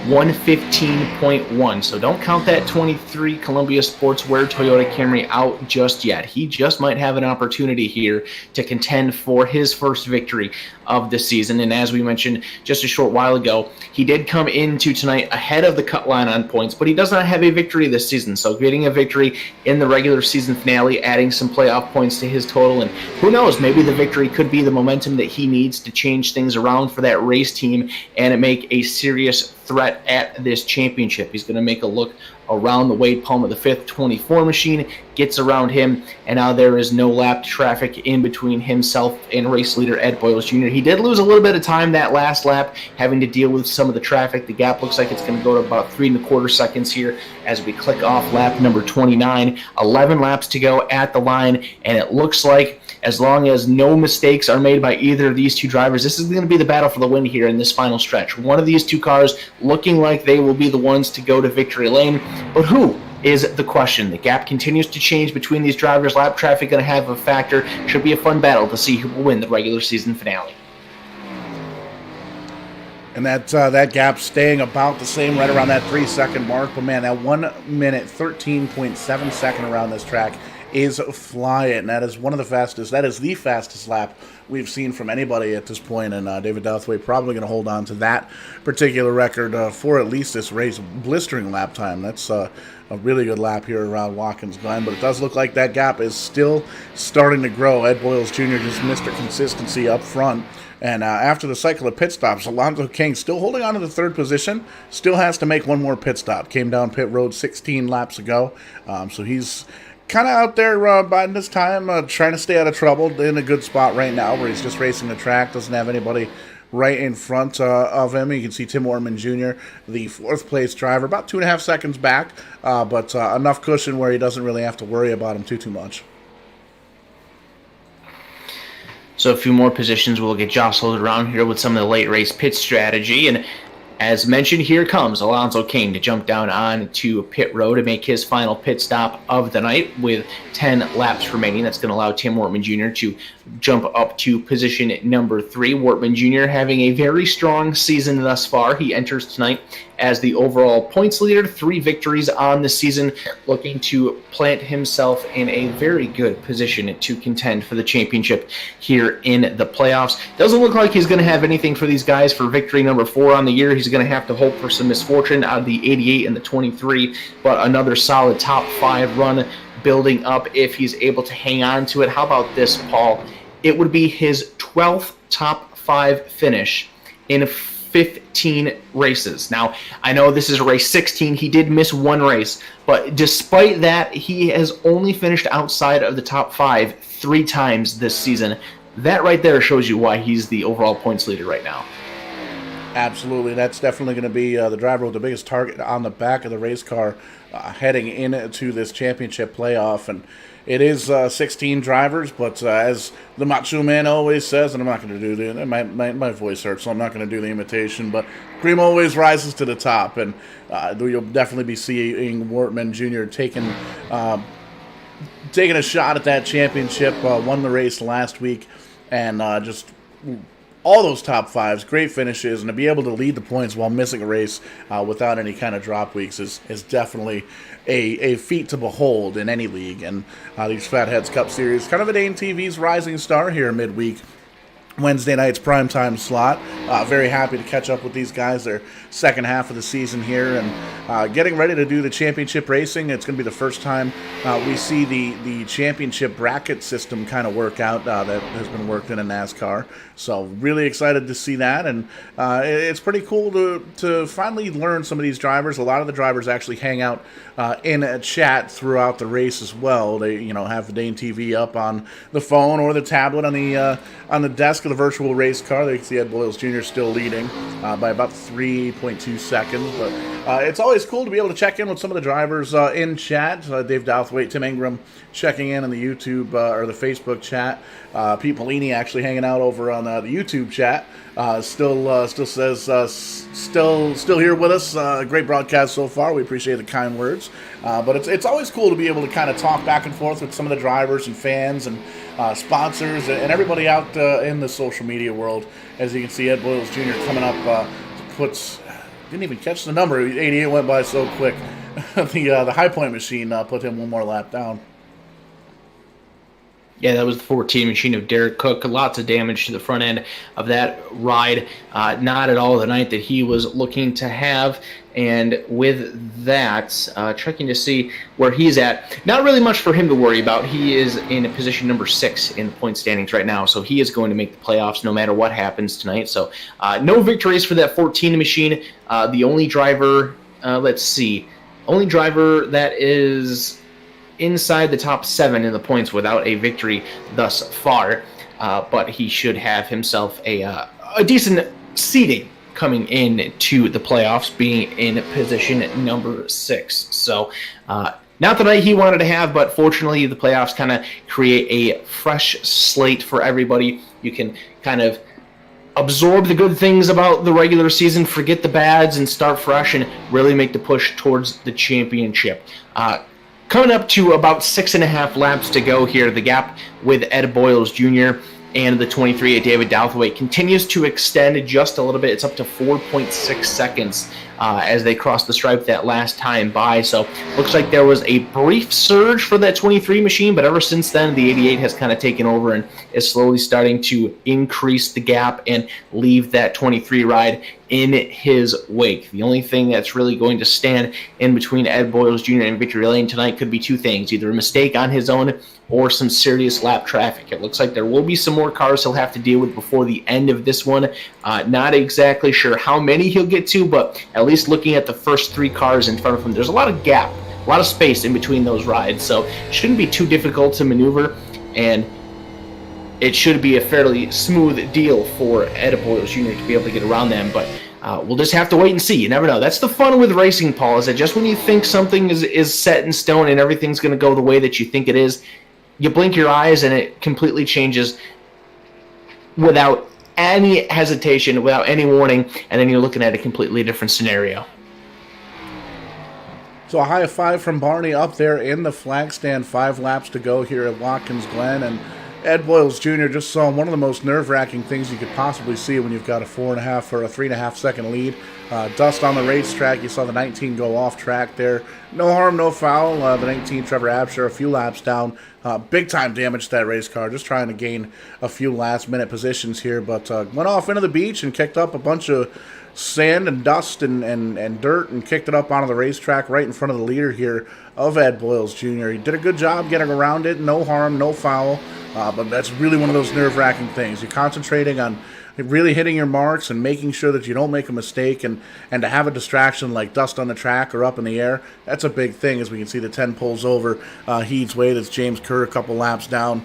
115.1. So don't count that 23 Columbia Sportswear Toyota Camry out just yet. He just might have an opportunity here to contend for his first victory of the season. And as we mentioned just a short while ago, he did come into tonight ahead of the cut line on points, but he does not have a victory this season. So getting a victory in the regular season finale, adding some playoff points to his total, and who knows, maybe the victory could be the momentum that he needs to change things around for that race team and make a serious threat at this championship. He's going to make a look around the Wade Palmer the 5th 24 machine, gets around him, and now there is no lap traffic in between himself and race leader Ed Boyles Jr. He did lose a little bit of time that last lap, having to deal with some of the traffic. The gap looks like it's going to go to about 3.25 seconds here as we click off lap number 29. 11 laps to go at the line, and it looks like as long as no mistakes are made by either of these two drivers, this is going to be the battle for the win here in this final stretch. One of these two cars looking like they will be the ones to go to victory lane, but who is the question? The gap continues to change between these drivers. Lap traffic going to have a factor. Should be a fun battle to see who will win the regular season finale. And that gap staying about the same, right around that 3-second mark. But man, that 1 minute 13.7 second around this track is flying. That is one of the fastest. That is the fastest lap we've seen from anybody at this point. And David Douthwaite probably going to hold on to that particular record for at least this race. Blistering lap time. That's a really good lap here around Watkins Glen. But it does look like that gap is still starting to grow. Ed Boyles Jr. just Mr. Consistency up front. And after the cycle of pit stops, Alonzo King still holding on to the third position. Still has to make one more pit stop. Came down pit road 16 laps ago. So he's kind of out there biding his time, trying to stay out of trouble. In a good spot right now where he's just racing the track. Doesn't have anybody right in front of him. You can see Tim Ortman Jr., the 4th place driver, about 2.5 seconds back. But enough cushion where he doesn't really have to worry about him too much. So a few more positions will get jostled around here with some of the late race pit strategy. And as mentioned, here comes Alonzo King to jump down on to pit road to make his final pit stop of the night with 10 laps remaining. That's going to allow Tim Wortman Jr. to jump up to position number 3. Wortman Jr. having a very strong season thus far. He enters tonight as the overall points leader, 3 victories on the season, looking to plant himself in a very good position to contend for the championship here in the playoffs. Doesn't look like he's going to have anything for these guys for victory number 4 on the year. He's going to have to hope for some misfortune out of the 88 and the 23, but another solid top 5 run building up if he's able to hang on to it. How about this, Paul? It would be his 12th top 5 finish in 15 races. Now, I know this is race 16. He did miss one race, but despite that, he has only finished outside of the top 5 3 times this season. That right there shows you why he's the overall points leader right now. Absolutely. That's definitely going to be the driver with the biggest target on the back of the race car heading into this championship playoff. And it is 16 drivers, but as the Macho Man always says, and I'm not going to do the my voice hurts, so I'm not going to do the imitation, but cream always rises to the top, and you'll definitely be seeing Wortman Jr. taking a shot at that championship. Won the race last week, and just all those top 5s, great finishes, and to be able to lead the points while missing a race without any kind of drop weeks is definitely a feat to behold in any league. And these Fatheads Cup Series, kind of an AIM-TV's rising star here midweek. Wednesday night's primetime slot. Very happy to catch up with these guys. Their second half of the season here and getting ready to do the championship racing. It's going to be the first time we see the championship bracket system kind of work out that has been worked in NASCAR. So really excited to see that, and it's pretty cool to finally learn some of these drivers. A lot of the drivers actually hang out in a chat throughout the race as well. They have the Dane TV up on the phone or the tablet on the desk of the virtual race car. There you can see Ed Boyles Jr. still leading by about 3.2 seconds. But it's always cool to be able to check in with some of the drivers in chat. Dave Douthwaite, Tim Ingram checking in the YouTube or the Facebook chat. Pete Polini actually hanging out over on the YouTube chat. Still says still here with us. Great broadcast so far. We appreciate the kind words. But it's always cool to be able to kind of talk back and forth with some of the drivers and fans and sponsors and everybody out in the social media world. As you can see, Ed Boyles Jr. coming up didn't even catch the number. 88 went by so quick. The High Point machine put him one more lap down. Yeah, that was the 14 machine of Derek Cook. Lots of damage to the front end of that ride. Not at all the night that he was looking to have. And with that, checking to see where he's at. Not really much for him to worry about. He is in position number 6 in the point standings right now. So he is going to make the playoffs no matter what happens tonight. So no victories for that 14 machine. The only driver, only driver that is inside the top 7 in the points without a victory thus far, but he should have himself a decent seeding coming in to the playoffs, being in position number 6. So not the night he wanted to have, but fortunately the playoffs kind of create a fresh slate for everybody. You can kind of absorb the good things about the regular season, forget the bads, and start fresh and really make the push towards the championship. Coming up to about 6.5 laps to go here, the gap with Ed Boyles Jr. and the 23 at David Douthwaite continues to extend just a little bit. It's up to 4.6 seconds as they crossed the stripe that last time by. So looks like there was a brief surge for that 23 machine, but ever since then, the 88 has kind of taken over and is slowly starting to increase the gap and leave that 23 ride in his wake. The only thing that's really going to stand in between Ed Boyles Jr. and victory lane tonight could be two things: either a mistake on his own or some serious lap traffic. It looks like there will be some more cars he'll have to deal with before the end of this one. Not exactly sure how many he'll get to, but at least looking at the first 3 cars in front of him, there's a lot of gap, a lot of space in between those rides, so it shouldn't be too difficult to maneuver, and it should be a fairly smooth deal for Ed Boyles Jr. to be able to get around them, but we'll just have to wait and see. You never know. That's the fun with racing, Paul, is that just when you think something is set in stone and everything's going to go the way that you think it is, you blink your eyes and it completely changes without any hesitation, without any warning, and then you're looking at a completely different scenario. So a high 5 from Barney up there in the flag stand. 5 laps to go here at Watkins Glen, and Ed Boyles Jr. just saw one of the most nerve-wracking things you could possibly see when you've got a 4.5 or a 3.5 second lead. Dust on the racetrack. You saw the 19 go off track there. No harm, no foul. The 19, Trevor Absher, a few laps down. Big-time damage to that race car. Just trying to gain a few last-minute positions here, but went off into the beach and kicked up a bunch of sand and dust and dirt and kicked it up onto the racetrack right in front of the leader here of Ed Boyles Jr. He did a good job getting around it. No harm, no foul. But that's really one of those nerve-wracking things. You're concentrating on really hitting your marks and making sure that you don't make a mistake, and to have a distraction like dust on the track or up in the air, that's a big thing. As we can see, the 10 pulls over Heed's way. That's James Kerr a couple laps down.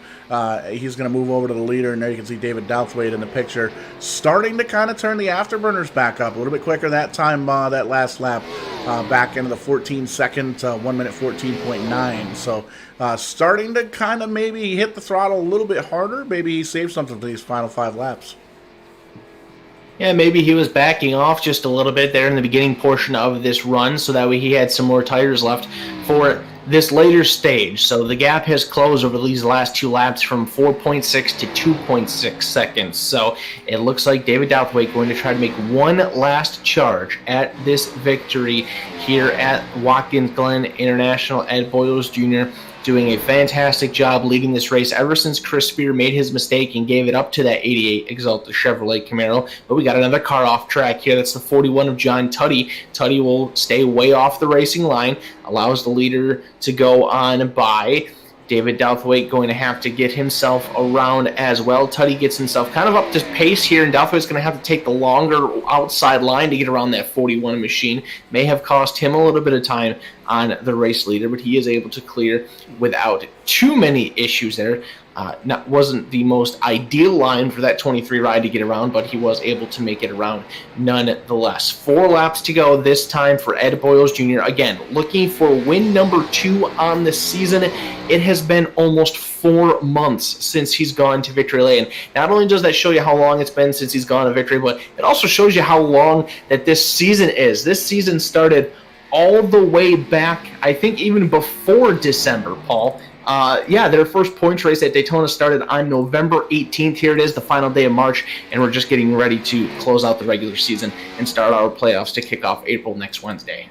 He's going to move over to the leader, and there you can see David Douthwaite in the picture, starting to kind of turn the afterburners back up a little bit quicker that time, that last lap, back into the 14 second, 1 minute 14.9. So starting to kind of maybe hit the throttle a little bit harder. Maybe he saved something for these final 5 laps. Yeah, maybe he was backing off just a little bit there in the beginning portion of this run, so that way he had some more tires left for this later stage. So the gap has closed over these last 2 laps from 4.6 to 2.6 seconds. So it looks like David Douthwaite going to try to make one last charge at this victory here at Watkins Glen International. Ed Boyles Jr. doing a fantastic job leading this race ever since Chris Spear made his mistake and gave it up to that 88 Exalta Chevrolet Camaro. But we got another car off track here. That's the 41 of John Tuddy. Tuddy will stay way off the racing line, allows the leader to go on by. David Douthwaite going to have to get himself around as well. Tuddy gets himself kind of up to pace here, and Douthwaite's going to have to take the longer outside line to get around that 41 machine. May have cost him a little bit of time on the race leader, but he is able to clear without too many issues there. wasn't the most ideal line for that 23 ride to get around, but he was able to make it around nonetheless. 4 laps to go this time for Ed Boyles Jr. Again, looking for win number 2 on the season. It has been almost 4 months since he's gone to Victory Lane. Not only does that show you how long it's been since he's gone to Victory, but it also shows you how long that this season is. This season started all the way back, I think even before December, Paul. Their first points race at Daytona started on November 18th. Here it is, the final day of March, and we're just getting ready to close out the regular season and start our playoffs to kick off April next Wednesday.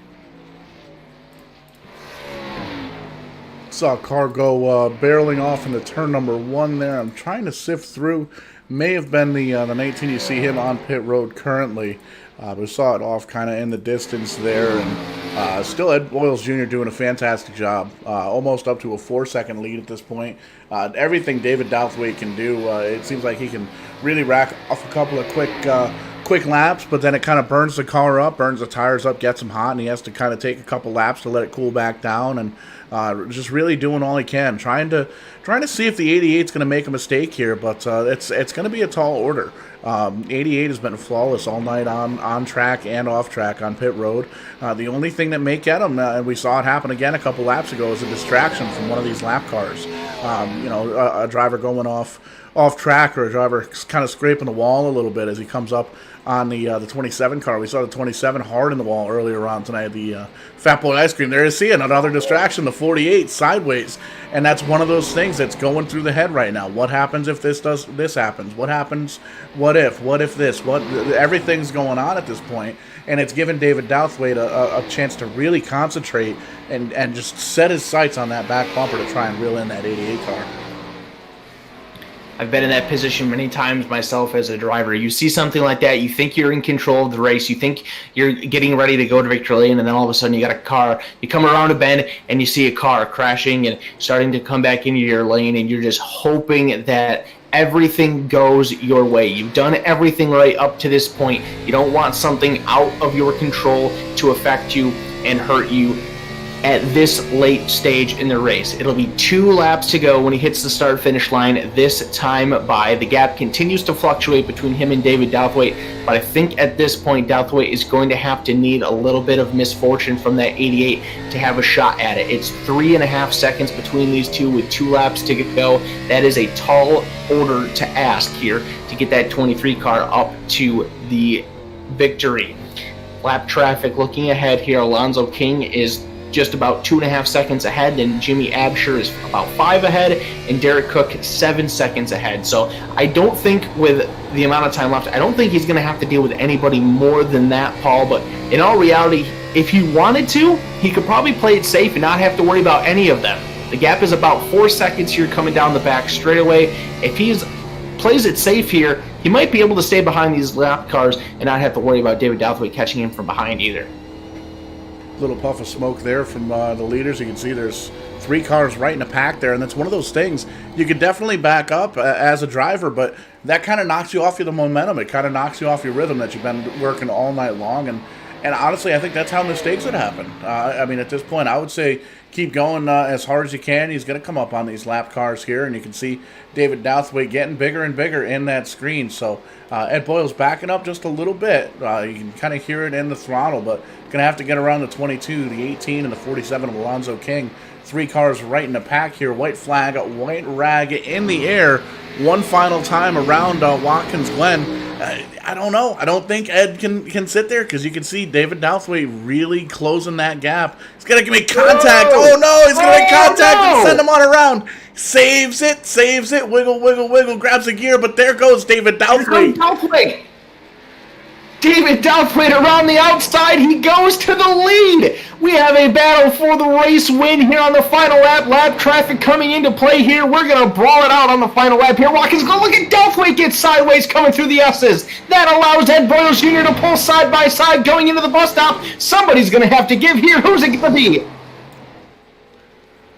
Saw a car go barreling off into turn number 1 there. I'm trying to sift through. May have been the 19 you see him on pit road currently. We saw it off kind of in the distance there, and still Ed Boyles Jr. doing a fantastic job, almost up to a 4-second lead at this point. Everything David Douthwaite can do, it seems like he can really rack off a couple of quick laps, but then it kind of burns the car up, burns the tires up, gets him hot, and he has to kind of take a couple laps to let it cool back down, and just really doing all he can, trying to see if the 88 is going to make a mistake here, but it's going to be a tall order. 88 has been flawless all night on track and off track on pit road. The only thing that may get him, and we saw it happen again a couple laps ago, is a distraction from one of these lap cars. A driver going off track, or a driver kind of scraping the wall a little bit as he comes up on the 27 car. We saw the 27 hard in the wall earlier on tonight. The Fat Boy Ice Cream there is seeing another distraction, the 48 sideways, and that's one of those things that's going through the head right now. What happens if this happens? What happens? What if this? Everything's going on at this point, and it's given David Douthwaite a chance to really concentrate and just set his sights on that back bumper to try and reel in that 88 car. I've been in that position many times myself as a driver. You see something like that, you think you're in control of the race, you think you're getting ready to go to Victory Lane, and then all of a sudden you got a car, you come around a bend and you see a car crashing and starting to come back into your lane, and you're just hoping that everything goes your way. You've done everything right up to this point. You don't want something out of your control to affect you and hurt you at this late stage in the race. It'll be 2 laps to go when he hits the start-finish line this time by. The gap continues to fluctuate between him and David Douthwaite, but I think at this point Douthwaite is going to have to need a little bit of misfortune from that 88 to have a shot at it. It's 3.5 seconds between these two with 2 laps to go. That is a tall order to ask here to get that 23 car up to the victory. Lap traffic looking ahead here, Alonzo King is just about 2.5 seconds ahead, and Jimmy Absher is about 5 ahead, and Derek Cook 7 seconds ahead. So I don't think, with the amount of time left, I don't think he's going to have to deal with anybody more than that, Paul. But in all reality, if he wanted to, he could probably play it safe and not have to worry about any of them. The gap is about 4 seconds here coming down the back straightaway. If he plays it safe here, he might be able to stay behind these lap cars and not have to worry about David Douthwaite catching him from behind either. Little puff of smoke there from the leaders. You can see there's 3 cars right in a pack there, and that's one of those things you could definitely back up as a driver, but that kind of knocks you off the momentum. It kind of knocks you off your rhythm that you've been working all night long, and honestly, I think that's how mistakes would happen. At this point, I would say keep going as hard as you can. He's going to come up on these lap cars here, and you can see David Douthwaite getting bigger and bigger in that screen. So Ed Boyles backing up just a little bit. You can kind of hear it in the throttle, but going to have to get around the 22, the 18, and the 47 of Alonzo King. 3 cars right in the pack here. White flag, white rag in the air. One final time around Watkins Glen. I don't know. I don't think Ed can sit there, because you can see David Douthwaite really closing that gap. He's going to make contact. Oh, no. He's going to make contact and send him on around. Saves it. Wiggle, grabs a gear, but there goes David Douthwaite. David Douthwaite around the outside. He goes to the lead. We have a battle for the race win here on the final lap. Lap traffic coming into play here. We're going to brawl it out on the final lap here. Watkins, go look at Douthwaite get sideways coming through the S's. That allows Ed Boyles Jr. to pull side by side going into the bus stop. Somebody's going to have to give here. Who's it going to be?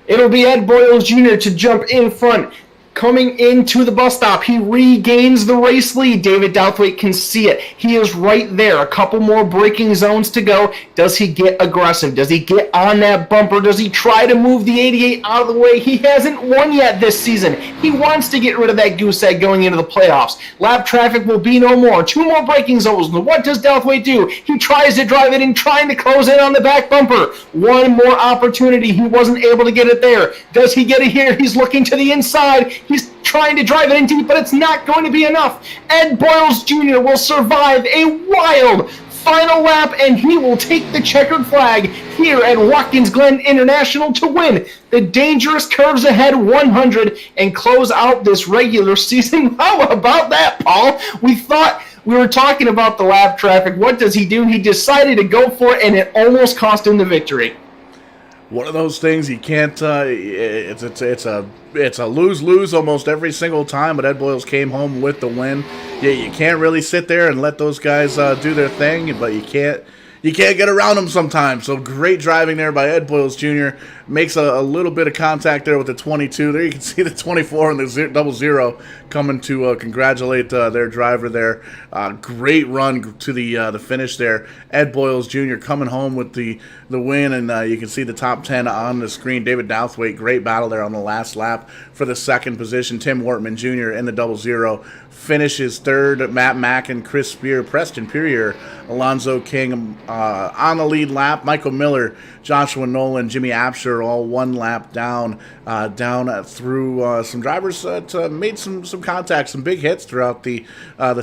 It'll be Ed Boyles Jr. to jump in front. Coming into the bus stop, he regains the race lead. David Douthwaite can see it. He is right there. A couple more braking zones to go. Does he get aggressive? Does he get on that bumper? Does he try to move the 88 out of the way? He hasn't won yet this season. He wants to get rid of that goose egg going into the playoffs. Lap traffic will be no more. 2 more braking zones. What does Douthwaite do? He tries to drive it in, trying to close in on the back bumper. One more opportunity. He wasn't able to get it there. Does he get it here? He's looking to the inside. He's trying to drive it in deep, but it's not going to be enough. Ed Boyles Jr. will survive a wild final lap, and he will take the checkered flag here at Watkins Glen International to win the Dangerous Curves Ahead 100 and close out this regular season. How about that, Paul? We were talking about the lap traffic. What does he do? He decided to go for it, and it almost cost him the victory. One of those things you can't. It's a lose-lose almost every single time. But Ed Boyles came home with the win. Yeah, you can't really sit there and let those guys do their thing, but you can't get around them sometimes. So great driving there by Ed Boyles Jr. Makes a little bit of contact there with the 22. There you can see the 24 and the 00 coming to congratulate their driver there. Great run to the finish there. Ed Boyles Jr. coming home with the win, and you can see the top 10 on the screen. David Douthwaite, great battle there on the last lap for the second position. Tim Wortman Jr. in the 00 finishes third. Matt Mack and Chris Spear, Preston Purrier, Alonzo King on the lead lap. Michael Miller, Joshua Nolan, Jimmy Absher all one lap down through some drivers that made some contacts, some big hits throughout the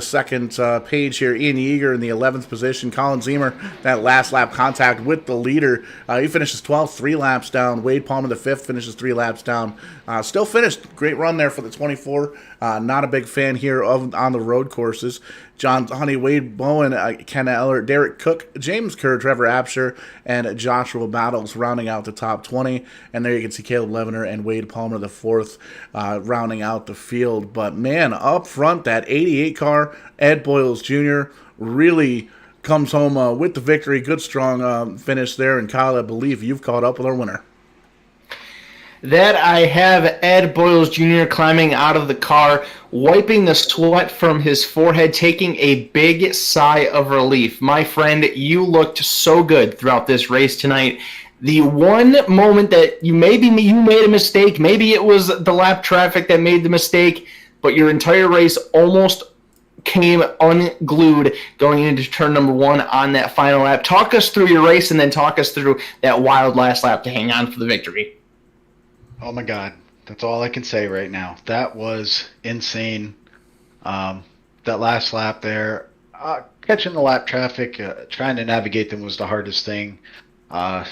second page here. Ian Yeager in the 11th position. Colin Zemer, that last lap contact with the leader. He finishes 12th, 3 laps down. Wade Palmer, the 5th, finishes 3 laps down. Still finished. Great run there for the 24. Not a big fan here on the road courses. John Honey, Wade Bowen, Ken Eller, Derek Cook, James Kerr, Trevor Absher, and Joshua Battles rounding out the top 20. And there you can see Caleb Levener and Wade Palmer, the 4th, rounding out the field. But, man, up front, that 88 car, Ed Boyles Jr., really comes home with the victory. Good, strong finish there. And, Kyle, I believe you've caught up with our winner. That I have Ed Boyles Jr. climbing out of the car, wiping the sweat from his forehead, taking a big sigh of relief. My friend, you looked so good throughout this race tonight. The one moment that you made a mistake, maybe it was the lap traffic that made the mistake, but your entire race almost came unglued going into turn number 1 on that final lap. Talk us through your race and then talk us through that wild last lap to hang on for the victory. Oh my God, that's all I can say right now. That was insane. That last lap there, catching the lap traffic, trying to navigate them was the hardest thing.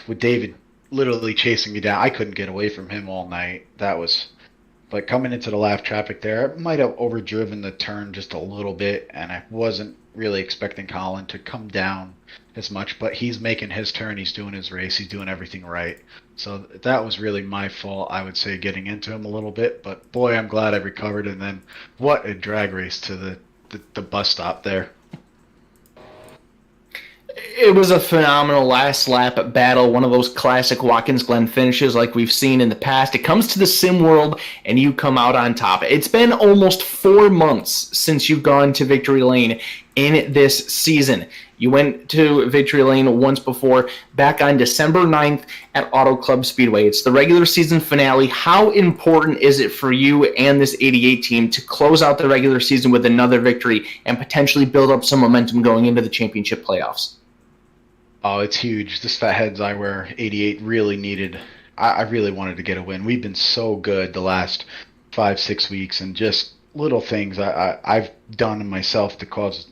With David literally chasing me down, I couldn't get away from him all night. But coming into the lap traffic there, I might have overdriven the turn just a little bit, and I wasn't really expecting Colin to come down as much, but he's making his turn, he's doing his race, he's doing everything right. So that was really my fault, I would say, getting into him a little bit, but boy, I'm glad I recovered, and then what a drag race to the bus stop there. It was a phenomenal last lap battle, one of those classic Watkins Glen finishes like we've seen in the past. It comes to the sim world, and you come out on top. It's been almost 4 months since you've gone to Victory Lane in this season. You went to Victory Lane once before, back on December 9th at Auto Club Speedway. It's the regular season finale. How important is it for you and this 88 team to close out the regular season with another victory and potentially build up some momentum going into the championship playoffs? Oh, it's huge. This Fatheads Eyewear 88 really needed. I really wanted to get a win. We've been so good the last 5-6 weeks, and just little things I've done myself to cause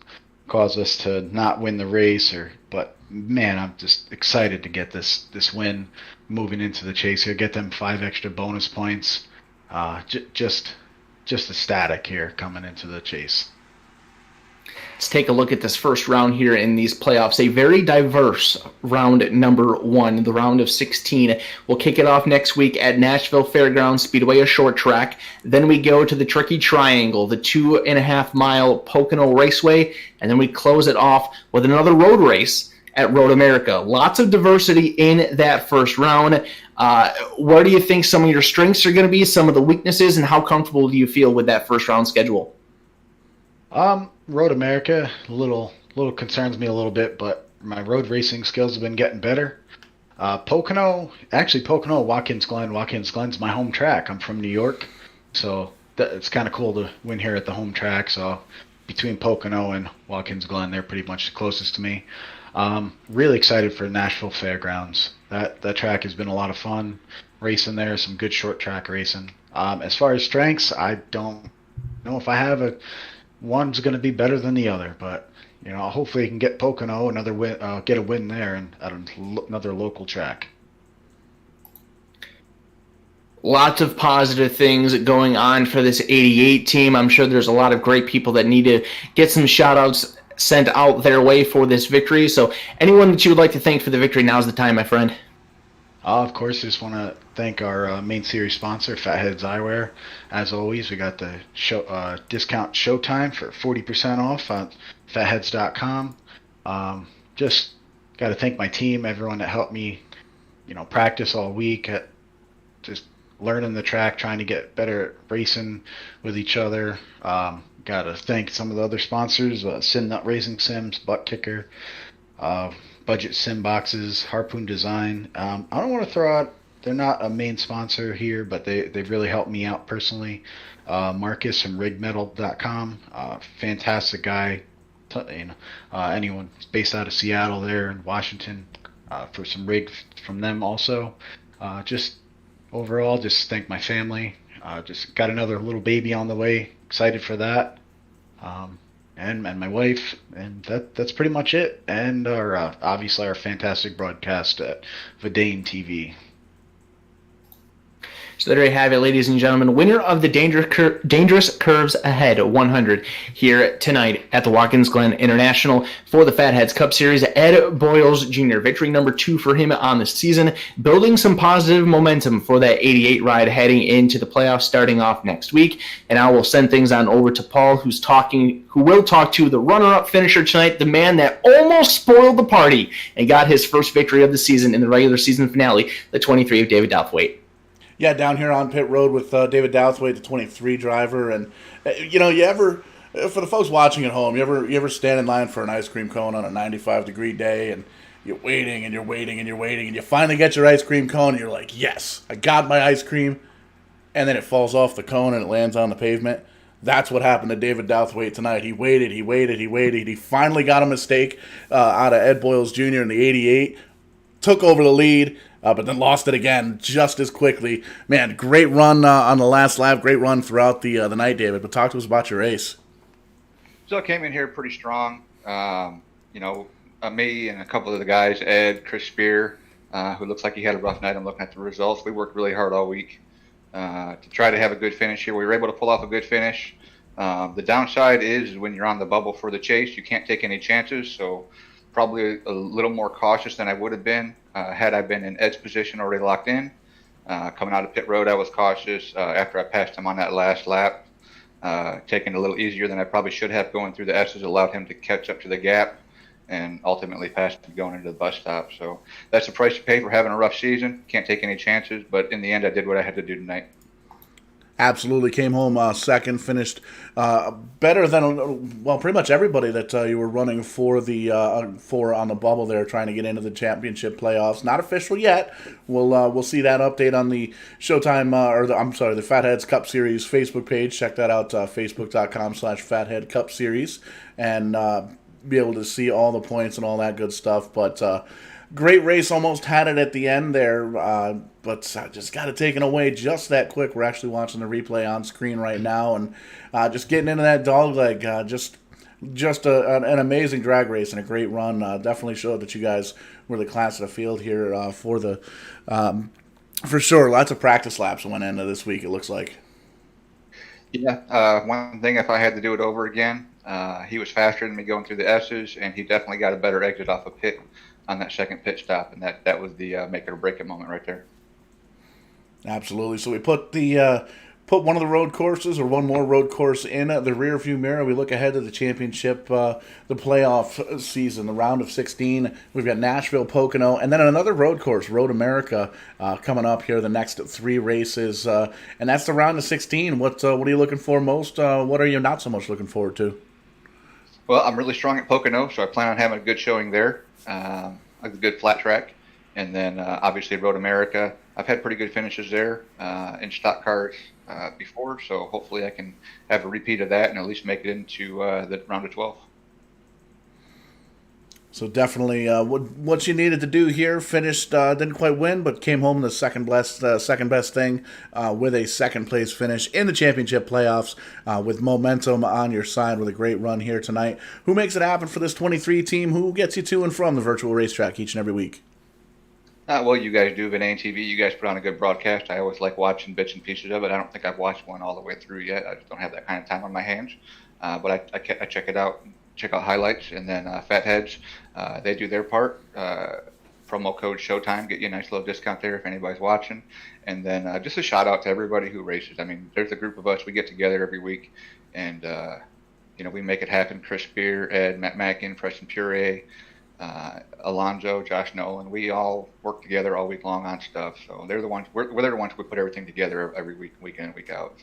us to not win the race. But man, I'm just excited to get this win, moving into the chase here. Get them 5 extra bonus points. Just ecstatic here coming into the chase. Let's take a look at this first round here in these playoffs. A very diverse round number 1, the round of 16. We'll kick it off next week at Nashville Fairgrounds Speedway, a short track. Then we go to the Tricky Triangle, the 2.5-mile Pocono Raceway, and then we close it off with another road race at Road America. Lots of diversity in that first round. Where do you think some of your strengths are going to be, some of the weaknesses, and how comfortable do you feel with that first round schedule? Road America, a little concerns me a little bit, but my road racing skills have been getting better. Pocono, Watkins Glen's my home track. I'm from New York, so it's kind of cool to win here at the home track. So between Pocono and Watkins Glen, they're pretty much the closest to me. Really excited for Nashville Fairgrounds. That track has been a lot of fun racing there. Some good short track racing. As far as strengths, I don't know if I have one's going to be better than the other, but hopefully I can get Pocono another win, get a win there and at another local track. Lots of positive things going on for this 88 team. I'm sure there's a lot of great people that need to get some shout-outs sent out their way for this victory. So anyone that you would like to thank for the victory, now's the time, my friend. Of course, I just want to thank our main series sponsor, FATHEADZ Eyewear. As always, we got the discount Showtime for 40% off on fatheads.com. Just got to thank my team, everyone that helped me, practice all week, just learning the track, trying to get better at racing with each other. Got to thank some of the other sponsors, Sim Nut Racing Sims, Butt Kicker, Budget Sim Boxes, Harpoon Design. I don't want to throw out, they're not a main sponsor here, but they've really helped me out personally. Marcus from rigmetal.com, fantastic guy. Anyone based out of Seattle there in Washington, for some rigs from them also. Just overall, just thank my family. Just got another little baby on the way. Excited for that. And my wife, and that's pretty much it. And obviously our fantastic broadcast at Vidane TV. So there you have it, ladies and gentlemen. Winner of the Dangerous Curves Ahead 100 here tonight at the Watkins Glen International for the Fatheads Cup Series. Ed Boyles Jr., victory number 2 for him on the season, building some positive momentum for that 88 ride heading into the playoffs starting off next week. And I will send things on over to Paul, who will talk to the runner-up finisher tonight, the man that almost spoiled the party and got his first victory of the season in the regular season finale, the 23 of David Douthwaite. Yeah, down here on pit road with David Douthwaite, the 23 driver, and you ever, for the folks watching at home, you ever stand in line for an ice cream cone on a 95-degree day, and you're waiting and you're waiting and you're waiting, and you finally get your ice cream cone, and you're like, yes, I got my ice cream, and then it falls off the cone and it lands on the pavement. That's what happened to David Douthwaite tonight. He waited. He finally got a mistake out of Ed Boyles Jr. in the 88, took over the lead. But then lost it again just as quickly. Man, great run on the last lap. Great run throughout the night, David. But talk to us about your race. So I came in here pretty strong. Me and a couple of the guys, Ed, Chris Spear, who looks like he had a rough night. I'm looking at the results. We worked really hard all week to try to have a good finish here. We were able to pull off a good finish. The downside is when you're on the bubble for the chase, you can't take any chances. So probably a little more cautious than I would have been had I been in Ed's position already locked in. Coming out of pit road, I was cautious after I passed him on that last lap, taking it a little easier than I probably should have. Going through the S's allowed him to catch up to the gap and ultimately passed him going into the bus stop. So that's the price to pay for having a rough season. Can't take any chances, but in the end, I did what I had to do tonight. Absolutely, came home second, finished better than pretty much everybody that you were running for on the bubble there, trying to get into the championship playoffs. Not official yet. We'll see that update on the Showtime the Fatheads Cup Series Facebook page. Check that out, facebook.com/Fathead Cup Series, and be able to see all the points and all that good stuff. But great race, almost had it at the end there, but just got it taken away just that quick. We're actually watching the replay on screen right now, and just getting into that dog leg, just an amazing drag race and a great run. Definitely showed that you guys were the class of the field here for sure. Lots of practice laps went into this week, it looks like. Yeah, one thing, if I had to do it over again, he was faster than me going through the S's, and he definitely got a better exit off of pit on that second pit stop, and that was the make it or break it moment right there. Absolutely. So we put the put one of the road courses or one more road course in the rearview mirror. We look ahead to the championship, the playoff season, the round of 16. We've got Nashville, Pocono, and then another road course, Road America, coming up here, the next 3 races. And that's the round of 16. What are you looking for most? What are you not so much looking forward to? Well, I'm really strong at Pocono, so I plan on having a good showing there, a good flat track. And then obviously Road America. I've had pretty good finishes there in stock cars before, so hopefully I can have a repeat of that and at least make it into the round of 12. So definitely what you needed to do here. Finished, didn't quite win, but came home the second best thing with a second place finish in the championship playoffs with momentum on your side with a great run here tonight. Who makes it happen for this 23 team? Who gets you to and from the virtual racetrack each and every week? Well, you guys do Vanane TV. You guys put on a good broadcast. I always like watching bits and pieces of it. I don't think I've watched one all the way through yet. I just don't have that kind of time on my hands. But I check it out. Check out highlights, and then FATHEADZ, they do their part. Promo code Showtime, get you a nice little discount there if anybody's watching. And then just a shout out to everybody who races. I mean, there's a group of us. We get together every week, and we make it happen. Chris Spear, Ed, Matt Mackin, Preston Pure, Alonzo, Josh Nolan. We all work together all week long on stuff. So they're the ones. They're the ones who put everything together every week, week in and week out.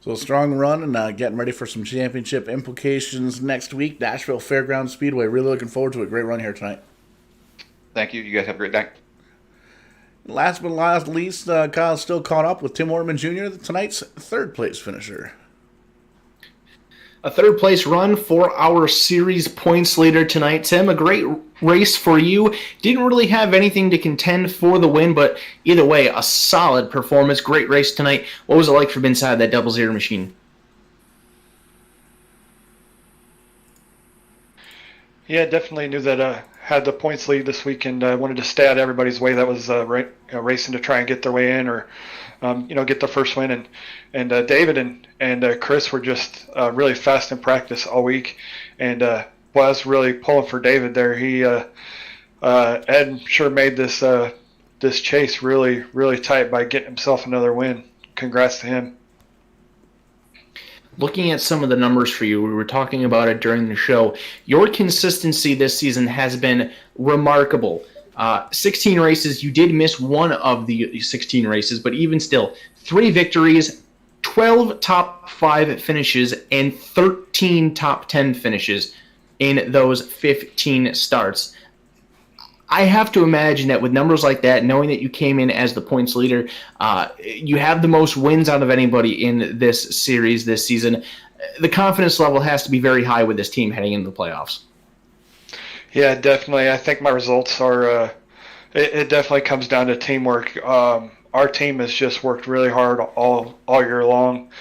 So a strong run and getting ready for some championship implications next week. Nashville Fairgrounds Speedway. Really looking forward to a great run here tonight. Thank you. You guys have a great night. Last but not least, Kyle's still caught up with Tim Orman Jr., tonight's third place finisher. A third place run for our series points leader tonight, Tim. A great race for you. Didn't really have anything to contend for the win, but either way, a solid performance. Great race tonight. What was it like from inside that double zero machine? Yeah, definitely knew that I had the points lead this week and wanted to stay out of everybody's way that was racing to try and get their way in or get the first win. And David and Chris were just really fast in practice all week. And was really pulling for David there. He Ed sure made this chase really, really tight by getting himself another win. Congrats to him. Looking at some of the numbers for you, we were talking about it during the show. Your consistency this season has been remarkable. 16 races, you did miss one of the 16 races, but even still, 3 victories, 12 top 5 finishes, and 13 top 10 finishes in those 15 starts. I have to imagine that with numbers like that, knowing that you came in as the points leader, you have the most wins out of anybody in this series this season. The confidence level has to be very high with this team heading into the playoffs. Yeah, definitely. I think my results are it definitely comes down to teamwork. Our team has just worked really hard all year long,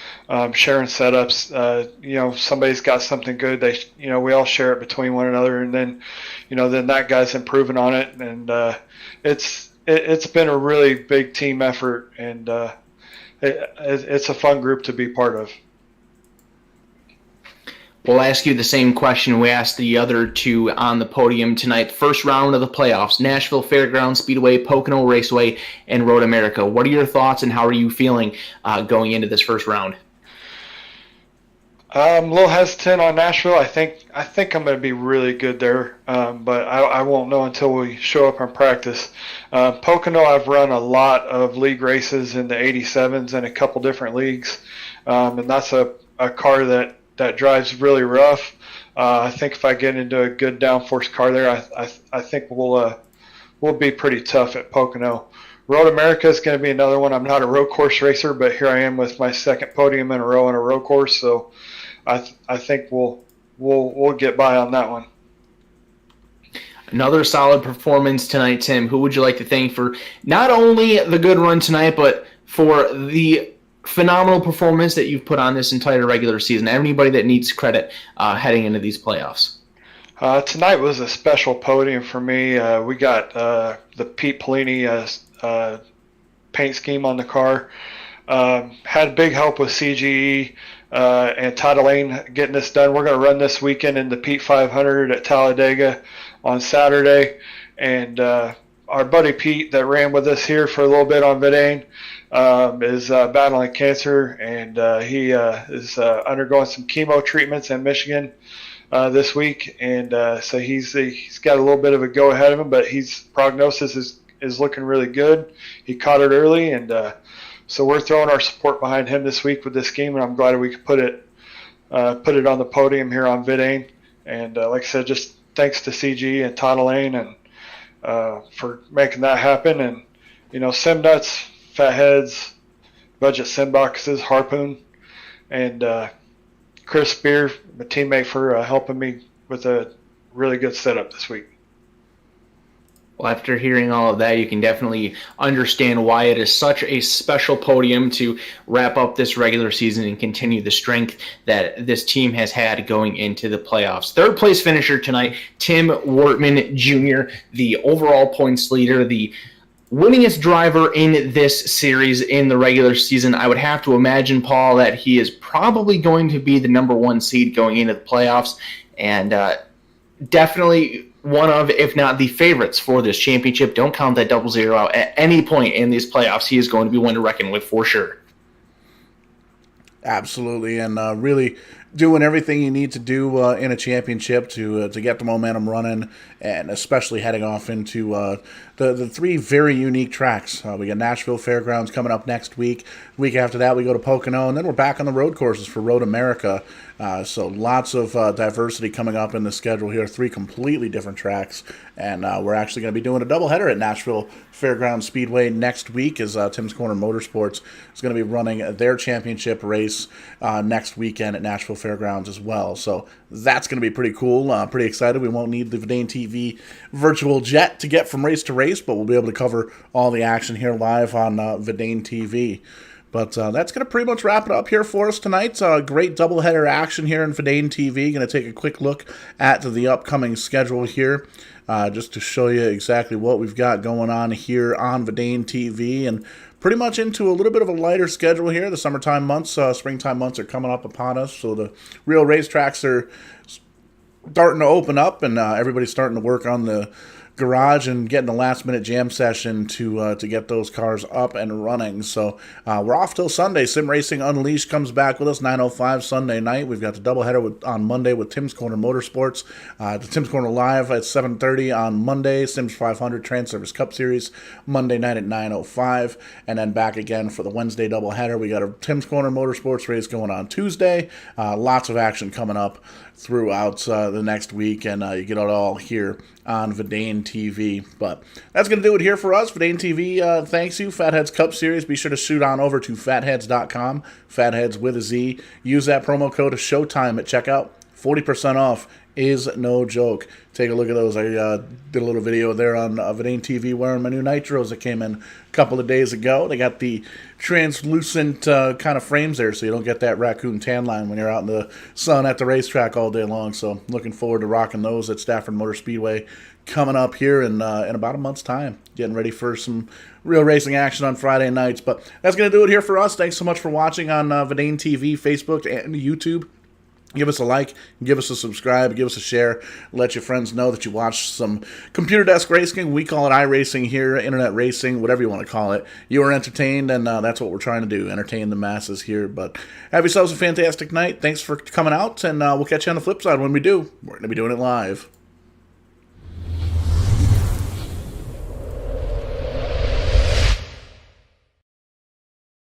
sharing setups. Somebody's got something good. We all share it between one another, and then that guy's improving on it. And it's been a really big team effort, and it's a fun group to be part of. We'll ask you the same question we asked the other two on the podium tonight. First round of the playoffs, Nashville Fairgrounds Speedway, Pocono Raceway, and Road America. What are your thoughts and how are you feeling going into this first round? I'm a little hesitant on Nashville. I think I'm going to be really good there, but I won't know until we show up in practice. Pocono, I've run a lot of league races in the 87s in a couple different leagues, and that's a car that drives really rough. I think if I get into a good downforce car there, I think we'll be pretty tough at Pocono. Road America is going to be another one. I'm not a road course racer, but here I am with my second podium in a row on a road course, so I think we'll get by on that one. Another solid performance tonight, Tim. Who would you like to thank for not only the good run tonight, but for the phenomenal performance that you've put on this entire regular season? Anybody that needs credit heading into these playoffs? Tonight was a special podium for me. We got the Pete Pelini paint scheme on the car. Had big help with CGE and Todd Lane getting this done. We're going to run this weekend in the Pete 500 at Talladega on Saturday, and our buddy Pete that ran with us here for a little bit on Vidane is battling cancer, and he is undergoing some chemo treatments in Michigan this week, and so he's got a little bit of a go ahead of him, but his prognosis is looking really good. He caught it early, and so we're throwing our support behind him this week with this game, and I'm glad we could put it on the podium here on Vidane. And like I said, just thanks to CG and Todd Lane and for making that happen. And Sim Nuts, Fatheads, Budget Sim Boxes, Harpoon, and Chris Spear, my teammate, for helping me with a really good setup this week. Well, after hearing all of that, you can definitely understand why it is such a special podium to wrap up this regular season and continue the strength that this team has had going into the playoffs. Third place finisher tonight, Tim Wortman Jr., the overall points leader, the winningest driver in this series in the regular season. I would have to imagine, Paul, that he is probably going to be the number one seed going into the playoffs, and definitely one of, if not the favorites for this championship. Don't count that 0-0 out at any point in these playoffs. He is going to be one to reckon with for sure. Absolutely, and really doing everything you need to do in a championship to get the momentum running, and especially heading off into the three very unique tracks. We got Nashville Fairgrounds coming up next week. Week after that, we go to Pocono, and then we're back on the road courses for Road America. So lots of diversity coming up in the schedule here. Three completely different tracks, and we're actually going to be doing a doubleheader at Nashville Fairgrounds Speedway next week, as Tim's Corner Motorsports is going to be running their championship race next weekend at Nashville Fairgrounds as well. So that's going to be pretty cool. Pretty excited. We won't need the Vidane TV virtual jet to get from race to race, but we'll be able to cover all the action here live on Vidane TV. But that's going to pretty much wrap it up here for us tonight. Great doubleheader action here in Vidane TV. Going to take a quick look at the upcoming schedule here, just to show you exactly what we've got going on here on Vidane TV, and pretty much into a little bit of a lighter schedule here. The summertime months, springtime months are coming up upon us, so the real racetracks are starting to open up, and everybody's starting to work on the garage and getting a last-minute jam session to get those cars up and running. So we're off till Sunday. Sim Racing Unleashed comes back with us 9:05 Sunday night. We've got the doubleheader on Monday with Tim's Corner Motorsports. The Tim's Corner Live at 7:30 on Monday. Sims 500 Trans-Service Cup Series Monday night at 9:05, and then back again for the Wednesday doubleheader. We got a Tim's Corner Motorsports race going on Tuesday. Lots of action coming up throughout the next week, and you get it all here on Vidane TV. But that's going to do it here for us. Vidane TV thanks you. Fatheads Cup Series. Be sure to shoot on over to fatheads.com. Fatheads with a Z. Use that promo code SHOWTIME at checkout. 40% off is no joke. Take a look at those. I did a little video there on Vidane TV wearing my new Nitros that came in a couple of days ago. They got the translucent kind of frames there, so you don't get that raccoon tan line when you're out in the sun at the racetrack all day long. So looking forward to rocking those at Stafford Motor Speedway coming up here in about a month's time. Getting ready for some real racing action on Friday nights. But that's going to do it here for us. Thanks so much for watching on Vidane TV, Facebook, and YouTube. Give us a like, give us a subscribe, give us a share. Let your friends know that you watched some computer desk racing. We call it iRacing here, internet racing, whatever you want to call it. You are entertained, and that's what we're trying to do, entertain the masses here. But have yourselves a fantastic night. Thanks for coming out, and we'll catch you on the flip side when we do. We're going to be doing it live.